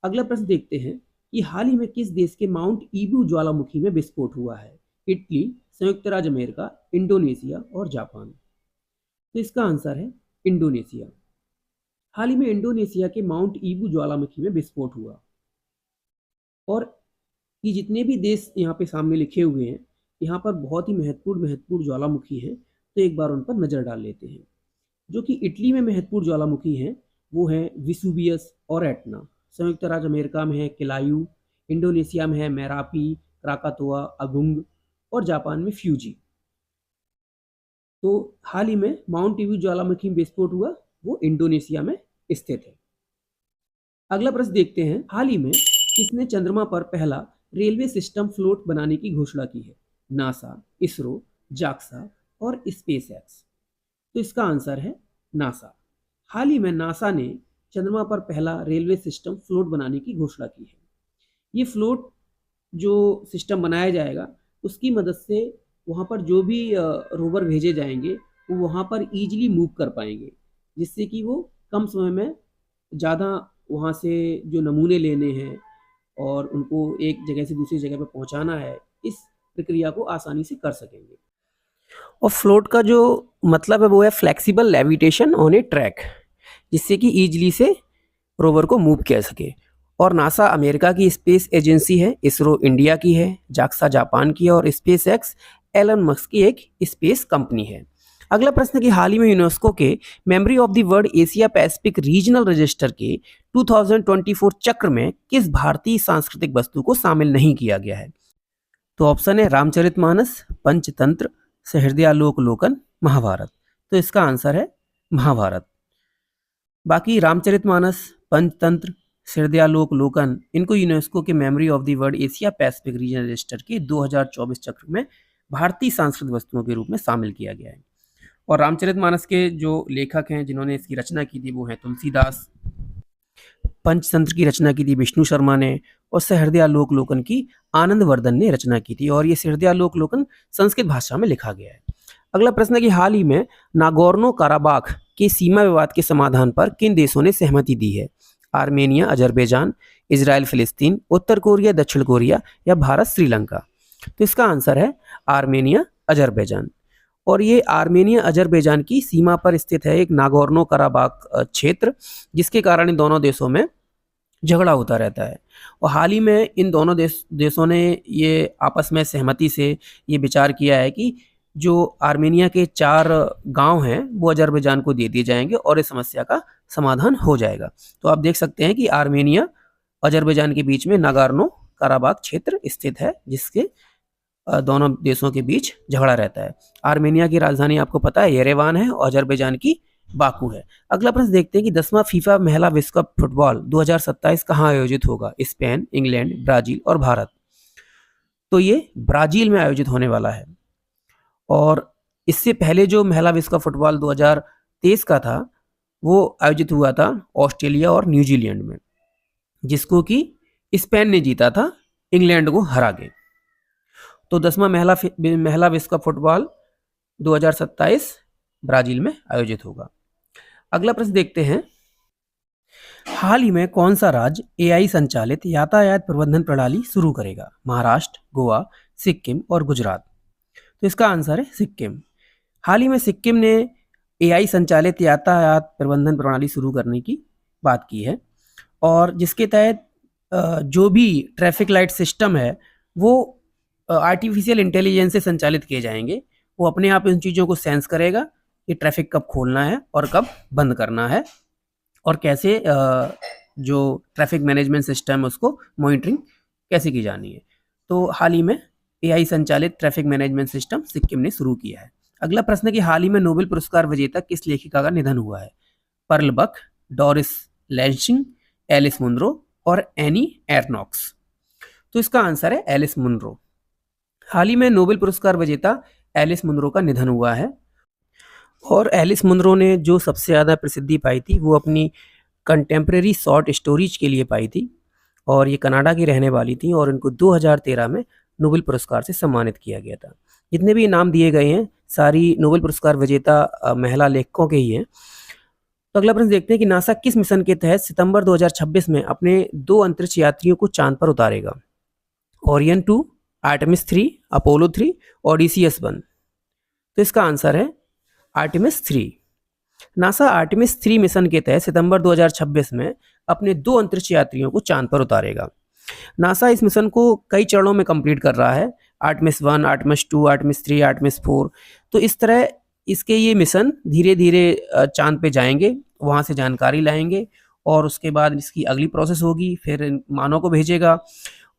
अगला प्रश्न देखते हैं कि हाल ही में किस देश के माउंट ईबू ज्वालामुखी में विस्फोट हुआ है? इटली, संयुक्त राज्य अमेरिका, इंडोनेशिया और जापान। तो इसका आंसर है इंडोनेशिया। हाल ही में इंडोनेशिया के माउंट ईबू ज्वालामुखी में विस्फोट हुआ और कि जितने भी देश यहाँ पे सामने लिखे हुए हैं, यहाँ पर बहुत ही महत्वपूर्ण महत्वपूर्ण ज्वालामुखी हैं, तो एक बार उन पर नज़र डाल लेते हैं। जो कि इटली में महत्वपूर्ण ज्वालामुखी हैं, वो है विसुवियस और एटना। संयुक्त राज्य अमेरिका में है किलायू, इंडोनेशिया में है मेरापी, क्राकातोआ, अगुंग और जापान में फ्यूजी। तो हाल ही में माउंट ईवू ज्वालामुखी में विस्फोट हुआ, वो इंडोनेशिया में स्थित है। अगला प्रश्न देखते हैं, हाल ही में किसने चंद्रमा पर पहला रेलवे सिस्टम फ्लोट बनाने की घोषणा की है? नासा, इसरो, जाक्सा और स्पेस एक्स। तो इसका आंसर है नासा। हाल ही में नासा ने चंद्रमा पर पहला रेलवे सिस्टम फ्लोट बनाने की घोषणा की है। ये फ्लोट जो सिस्टम बनाया जाएगा, उसकी मदद से वहाँ पर जो भी रोवर भेजे जाएंगे वो वहाँ पर ईजिली मूव कर पाएंगे, जिससे कि वो कम समय में ज़्यादा वहाँ से जो नमूने लेने हैं और उनको एक जगह से दूसरी जगह पर पहुँचाना है, इस प्रक्रिया को आसानी से कर सकेंगे। और फ्लोट का जो मतलब है वो है flexible levitation on A track, जिससे कि ईजिली से रोवर को मूव किया सके। और नासा अमेरिका की स्पेस एजेंसी है, इसरो इंडिया की है, जाक्सा जापान की है और स्पेस एक्स एलन मस्क की एक स्पेस कंपनी है। अगला प्रश्न कि हाल ही में यूनेस्को के memory of the world Asia Pacific regional register के 2024 चक्र में किस भारतीय सांस्कृतिक वस्तु को शामिल नहीं किया गया है? तो ऑप्शन है रामचरितमानस, पंचतंत्र, सहृदयालोकलोकन, महाभारत। तो इसका आंसर है महाभारत। बाकी रामचरितमानस, पंचतंत्र, सहृदयालोकलोकन, इनको यूनेस्को के memory of the world Asia Pacific region register के 2024 चक्र में भारतीय सांस्कृतिक वस्तुओं के रूप में शामिल किया गया है। और रामचरितमानस के जो लेखक हैं जिन्होंने इसकी रचना की थी वो हैं तुलसीदास, पंचतंत्र की रचना की थी विष्णु शर्मा ने और सहृदयालोकलोकन की आनंदवर्धन ने रचना की थी और ये सहृदयालोकलोकन संस्कृत भाषा में लिखा गया है। अगला प्रश्न है कि हाल ही में नागोर्नो काराबाख के सीमा विवाद के समाधान पर किन देशों ने सहमति दी है? आर्मेनिया, अजरबैजान, इजराइल, फिलिस्तीन, उत्तर कोरिया, दक्षिण कोरिया या भारत, श्रीलंका। तो इसका आंसर है आर्मेनिया, अजरबैजान। और ये आर्मेनिया अजरबैजान की सीमा पर स्थित है एक नागोर्नो काराबाख क्षेत्र, जिसके कारण इन दोनों देशों में झगड़ा होता रहता है। और हाल ही में इन दोनों देशों ने ये आपस में सहमति से ये विचार किया है कि जो आर्मेनिया के 4 गांव हैं वो अजरबैजान को दे दिए जाएंगे और इस समस्या का समाधान हो जाएगा। तो आप देख सकते हैं कि आर्मेनिया अजरबैजान के बीच में नागोर्नो काराबाख क्षेत्र स्थित है, जिसके दोनों देशों के बीच झगड़ा रहता है। आर्मेनिया की राजधानी आपको पता है येरेवान है और अजरबैजान की बाकू है। अगला प्रश्न देखते हैं कि 10वां फीफा महिला विश्व कप फुटबॉल 2027 कहाँ आयोजित होगा? स्पेन, इंग्लैंड, ब्राजील और भारत। तो ये ब्राजील में आयोजित होने वाला है। और इससे पहले जो महिला विश्व कप फुटबॉल 2023 का था वो आयोजित हुआ था ऑस्ट्रेलिया और न्यूजीलैंड में, जिसको कि स्पेन ने जीता था इंग्लैंड को हरा के। तो 10वां महिला विश्व कप फुटबॉल 2027 ब्राजील में आयोजित होगा। अगला प्रश्न देखते हैं, हाल ही में कौन सा राज्य एआई संचालित यातायात प्रबंधन प्रणाली शुरू करेगा? महाराष्ट्र, गोवा, सिक्किम और गुजरात। तो इसका आंसर है सिक्किम। हाल ही में सिक्किम ने एआई संचालित यातायात प्रबंधन प्रणाली शुरू करने की बात की है और जिसके तहत जो भी ट्रैफिक लाइट सिस्टम है वो आर्टिफिशियल इंटेलिजेंस से संचालित किए जाएंगे। वो अपने आप इन चीज़ों को सेंस करेगा कि ट्रैफिक कब खोलना है और कब बंद करना है और कैसे जो ट्रैफिक मैनेजमेंट सिस्टम है उसको मॉनिटरिंग कैसे की जानी है। तो हाल ही में एआई संचालित ट्रैफिक मैनेजमेंट सिस्टम सिक्किम ने शुरू किया है। अगला प्रश्न है कि हाल ही में नोबेल पुरस्कार विजेता किस लेखिका का निधन हुआ है? पर्ल बक, डोरिस लेंशिंग, एलिस मुनरो और एनी एरनॉक्स। तो इसका आंसर है एलिस मुनरो। हाल ही में नोबेल पुरस्कार विजेता एलिस मुनरो का निधन हुआ है और एलिस मुनरो ने जो सबसे ज़्यादा प्रसिद्धि पाई थी वो अपनी कंटेम्प्रेरी शॉर्ट स्टोरीज के लिए पाई थी और ये कनाडा की रहने वाली थी और इनको 2013 में नोबेल पुरस्कार से सम्मानित किया गया था। जितने भी इनाम दिए गए हैं सारी नोबेल पुरस्कार विजेता महिला लेखकों के ही हैं। तो अगला प्रश्न देखते हैं कि नासा किस मिशन के तहत सितंबर 2026 में अपने 2 अंतरिक्ष यात्रियों को चांद पर उतारेगा? Orion 2, Artemis 3, Apollo 3, Odysseus 1। तो इसका आंसर है आर्टेमिस 3। नासा आर्टेमिस 3 मिशन के तहत सितंबर 2026 में अपने 2 अंतरिक्ष यात्रियों को चांद पर उतारेगा। नासा इस मिशन को कई चरणों में कंप्लीट कर रहा है, आर्टेमिस 1, आर्टेमिस 2, आर्टेमिस 3, आर्टेमिस 4। तो इस तरह इसके ये मिशन धीरे धीरे चांद पे जाएंगे, वहाँ से जानकारी लाएंगे और उसके बाद इसकी अगली प्रोसेस होगी, फिर मानव को भेजेगा।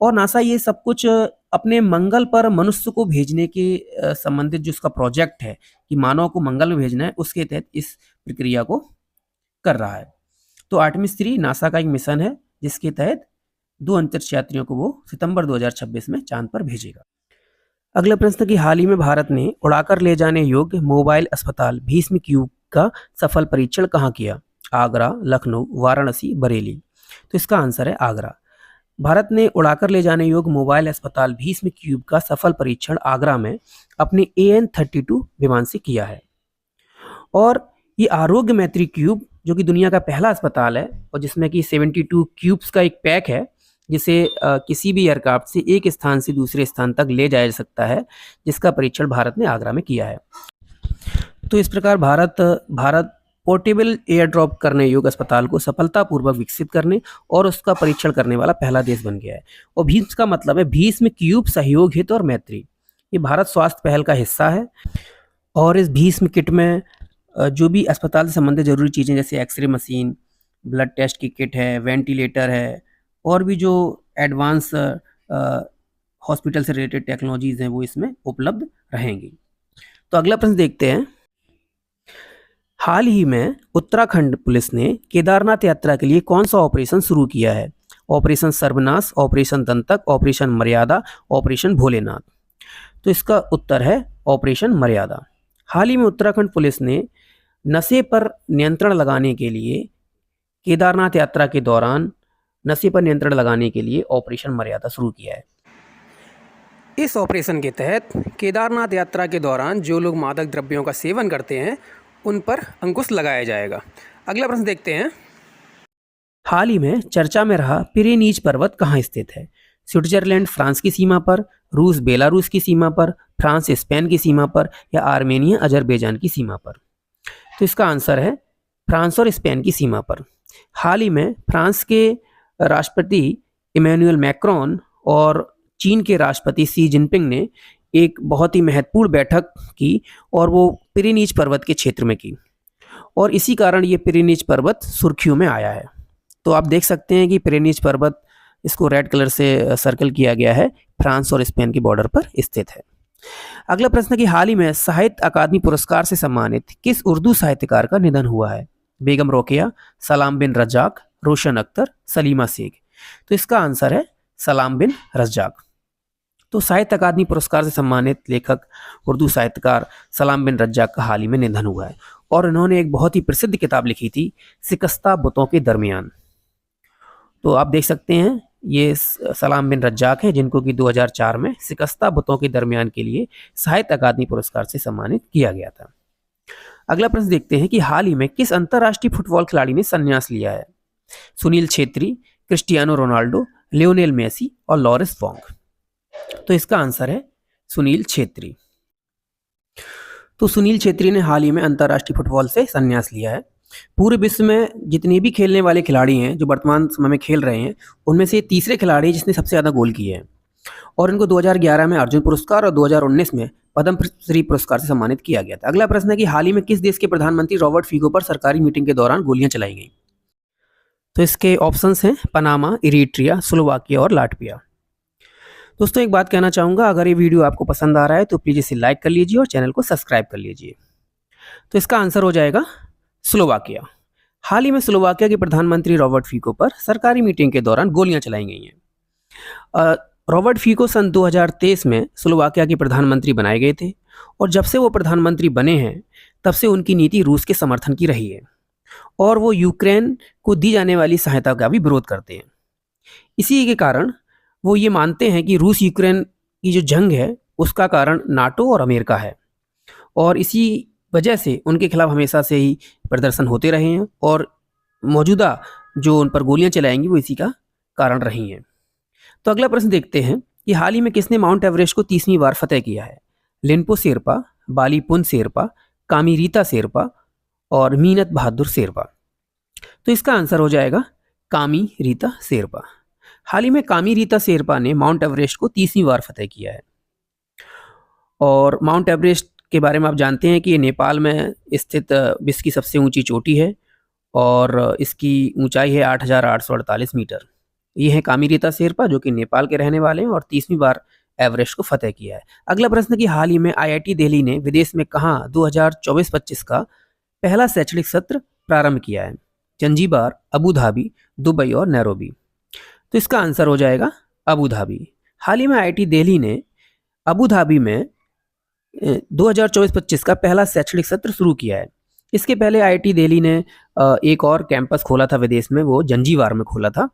और नासा ये सब कुछ अपने मंगल पर मनुष्य को भेजने के संबंधित जो उसका प्रोजेक्ट है कि मानव को मंगल में भेजना है, उसके तहत इस प्रक्रिया को कर रहा है। तो आर्टेमिस 3 नासा का एक मिशन है जिसके तहत 2 अंतरिक्ष यात्रियों को वो सितंबर 2026 में चांद पर भेजेगा। अगला प्रश्न कि हाल ही में भारत ने उड़ाकर ले जाने योग्य मोबाइल अस्पताल भीष्म क्यूब का सफल परीक्षण कहाँ किया? आगरा, लखनऊ, वाराणसी, बरेली। तो इसका आंसर है आगरा। भारत ने उड़ाकर ले जाने योग्य मोबाइल अस्पताल भीष्म क्यूब का सफल परीक्षण आगरा में अपने AN-32 विमान से किया है। और ये आरोग्य मैत्री क्यूब जो कि दुनिया का पहला अस्पताल है और जिसमें कि 72 क्यूब्स का एक पैक है, जिसे किसी भी एयरक्राफ्ट से एक स्थान से दूसरे स्थान तक ले जाया जा सकता है, जिसका परीक्षण भारत ने आगरा में किया है। तो इस प्रकार भारत पोर्टेबल एयर ड्रॉप करने योग्य अस्पताल को सफलतापूर्वक विकसित करने और उसका परीक्षण करने वाला पहला देश बन गया है। और भीष्म का मतलब है भीष्म क्यूब सहयोग हित और मैत्री। ये भारत स्वास्थ्य पहल का हिस्सा है और इस भीष्म किट में जो भी अस्पताल से संबंधित जरूरी चीज़ें जैसे एक्सरे मशीन, ब्लड टेस्ट की किट है, वेंटिलेटर है और भी जो एडवांस हॉस्पिटल से रिलेटेड टेक्नोलॉजीज़ हैं वो इसमें उपलब्ध रहेंगी। तो अगला प्रश्न देखते हैं। हाल ही में उत्तराखंड पुलिस ने केदारनाथ यात्रा के लिए कौन सा ऑपरेशन शुरू किया है? ऑपरेशन सर्वनाश, ऑपरेशन दंतक, ऑपरेशन मर्यादा, ऑपरेशन भोलेनाथ। तो इसका उत्तर है ऑपरेशन मर्यादा। हाल ही में उत्तराखंड पुलिस ने नशे पर नियंत्रण लगाने के लिए केदारनाथ यात्रा के दौरान नशे पर नियंत्रण लगाने के लिए ऑपरेशन मर्यादा शुरू किया है। इस ऑपरेशन के तहत केदारनाथ यात्रा के दौरान जो लोग मादक द्रव्यों का सेवन करते हैं उन पर अंकुश लगाया जाएगा। अगला प्रश्न देखते हैं। हाल ही में चर्चा में रहा पिरेनीज पर्वत कहाँ स्थित है? स्विट्जरलैंड फ्रांस की सीमा पर, रूस बेलारूस की सीमा पर, फ्रांस स्पेन की सीमा पर या आर्मेनिया अजरबैजान की सीमा पर। तो इसका आंसर है फ्रांस और स्पेन की सीमा पर। हाल ही में फ्रांस के राष्ट्रपति इमैनुअल मैक्रोन और चीन के राष्ट्रपति शी जिनपिंग ने एक बहुत ही महत्वपूर्ण बैठक की और वो पिरेनीज पर्वत के क्षेत्र में की और इसी कारण ये पिरेनीज पर्वत सुर्खियों में आया है। तो आप देख सकते हैं कि पिरेनीज पर्वत, इसको रेड कलर से सर्कल किया गया है, फ्रांस और स्पेन के बॉर्डर पर स्थित है। अगला प्रश्न कि हाल ही में साहित्य अकादमी पुरस्कार से सम्मानित किस उर्दू साहित्यकार का निधन हुआ है? बेगम रोकेया, सलाम बिन रज्जाक, रोशन अख्तर, सलीमा शेख। तो इसका आंसर है सलाम बिन रज्जाक। तो साहित्य अकादमी पुरस्कार से सम्मानित लेखक उर्दू साहित्यकार सलाम बिन रज्जाक का हाल ही में निधन हुआ है और इन्होंने एक बहुत ही प्रसिद्ध किताब लिखी थी, शिकस्ता बुतों के दरमियान। तो आप देख सकते हैं ये सलाम बिन रज्जाक है जिनको कि 2004 में शिकस्ता बुतों के दरमियान के लिए साहित्य अकादमी पुरस्कार से सम्मानित किया गया था। अगला प्रश्न देखते हैं कि हाल ही में किस अंतर्राष्ट्रीय फुटबॉल खिलाड़ी ने संन्यास लिया है? Sunil Chhetri, Cristiano Ronaldo, Lionel Messi और लॉरेंस वोंग। तो इसका आंसर है सुनील छेत्री। तो सुनील छेत्री ने हाल ही में अंतर्राष्ट्रीय फुटबॉल से संन्यास लिया है। पूरे विश्व में जितने भी खेलने वाले खिलाड़ी हैं जो वर्तमान समय में खेल रहे हैं उनमें से तीसरे खिलाड़ी जिसने सबसे ज़्यादा गोल किए हैं और इनको 2011 में अर्जुन पुरस्कार और 2019 में पद्म श्री पुरस्कार से सम्मानित किया गया था। अगला प्रश्न है कि हाल ही में किस देश के प्रधानमंत्री रॉबर्ट फीगो पर सरकारी मीटिंग के दौरान गोलियां चलाई गई? तो इसके ऑप्शंस हैं पनामा, इरिट्रिया, स्लोवाकिया और लाटविया। दोस्तों एक बात कहना चाहूँगा, अगर ये वीडियो आपको पसंद आ रहा है तो प्लीज़ इसे लाइक कर लीजिए और चैनल को सब्सक्राइब कर लीजिए। तो इसका आंसर हो जाएगा स्लोवाकिया। हाल ही में स्लोवाकिया के प्रधानमंत्री रॉबर्ट फीको पर सरकारी मीटिंग के दौरान गोलियां चलाई गई हैं। रॉबर्ट फीको सन 2023 में स्लोवाकिया के प्रधानमंत्री बनाए गए थे और जब से वो प्रधानमंत्री बने हैं तब से उनकी नीति रूस के समर्थन की रही है और वो यूक्रेन को दी जाने वाली सहायता का भी विरोध करते हैं। इसी के कारण वो ये मानते हैं कि रूस यूक्रेन की जो जंग है उसका कारण नाटो और अमेरिका है और इसी वजह से उनके खिलाफ हमेशा से ही प्रदर्शन होते रहे हैं और मौजूदा जो उन पर गोलियां चलाएंगी वो इसी का कारण रही हैं। तो अगला प्रश्न देखते हैं कि हाल ही में किसने माउंट एवरेस्ट को 30वीं बार फतेह किया है? लिनपो शेरपा, बालीपुन शेरपा, कामीरीता शेरपा और मीनत बहादुर शेरपा। तो इसका आंसर हो जाएगा कामी रीता शेरपा। हाल ही में कामिरीता शेरपा ने माउंट एवरेस्ट को 30वीं बार फतेह किया है। और माउंट एवरेस्ट के बारे में आप जानते हैं कि ये नेपाल में स्थित विश्व की सबसे ऊंची चोटी है और इसकी ऊंचाई है 8,848 मीटर। ये है कामिरीता शेरपा जो कि नेपाल के रहने वाले हैं और 30वीं बार एवरेस्ट को फतेह किया है। अगला प्रश्न कि हाल ही में आईआईटी दिल्ली ने विदेश में कहाँ 2024-25 का पहला शैक्षणिक सत्र प्रारंभ किया है? जंजीबार, अबू धाबी, दुबई और नैरोबी। तो इसका आंसर हो जाएगा अबू धाबी। हाल ही में आईआईटी दिल्ली ने अबू धाबी में 2024-25 का पहला शैक्षणिक सत्र शुरू किया है। इसके पहले आईआईटी दिल्ली ने एक और कैंपस खोला था विदेश में, वो जंजीबार में खोला था।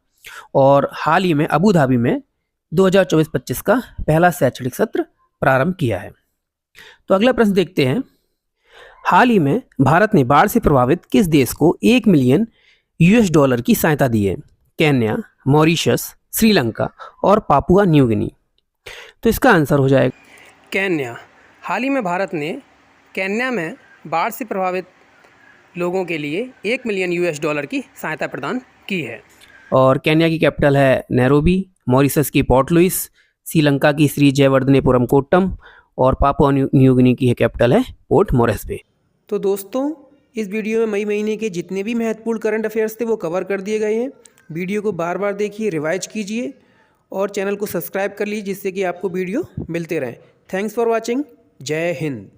और हाल ही में अबू धाबी में 2024-25 का पहला शैक्षणिक सत्र प्रारंभ किया है। तो अगला प्रश्न देखते हैं, हाल ही में भारत ने बाढ़ से प्रभावित किस देश को 1 मिलियन $US की सहायता दी है? केन्या, मॉरिशस, श्रीलंका और पापुआ न्यू गिनी। तो इसका आंसर हो जाएगा केन्या। हाल ही में भारत ने केन्या में बाढ़ से प्रभावित लोगों के लिए $1 मिलियन की सहायता प्रदान की है। और केन्या की कैपिटल है नैरोबी, मॉरिशस की पोर्ट लुइस, श्रीलंका की श्री जयवर्धनेपुरम कोट्टम और पापुआ न्यू गिनी की कैपिटल है पोर्ट मोरेस्बे। तो दोस्तों, इस वीडियो में मई महीने के जितने भी महत्वपूर्ण करंट अफेयर्स थे वो कवर कर दिए गए हैं। वीडियो को बार बार देखिए, रिवाइज कीजिए और चैनल को सब्सक्राइब कर लीजिए जिससे कि आपको वीडियो मिलते रहें। Thanks for watching. जय हिंद।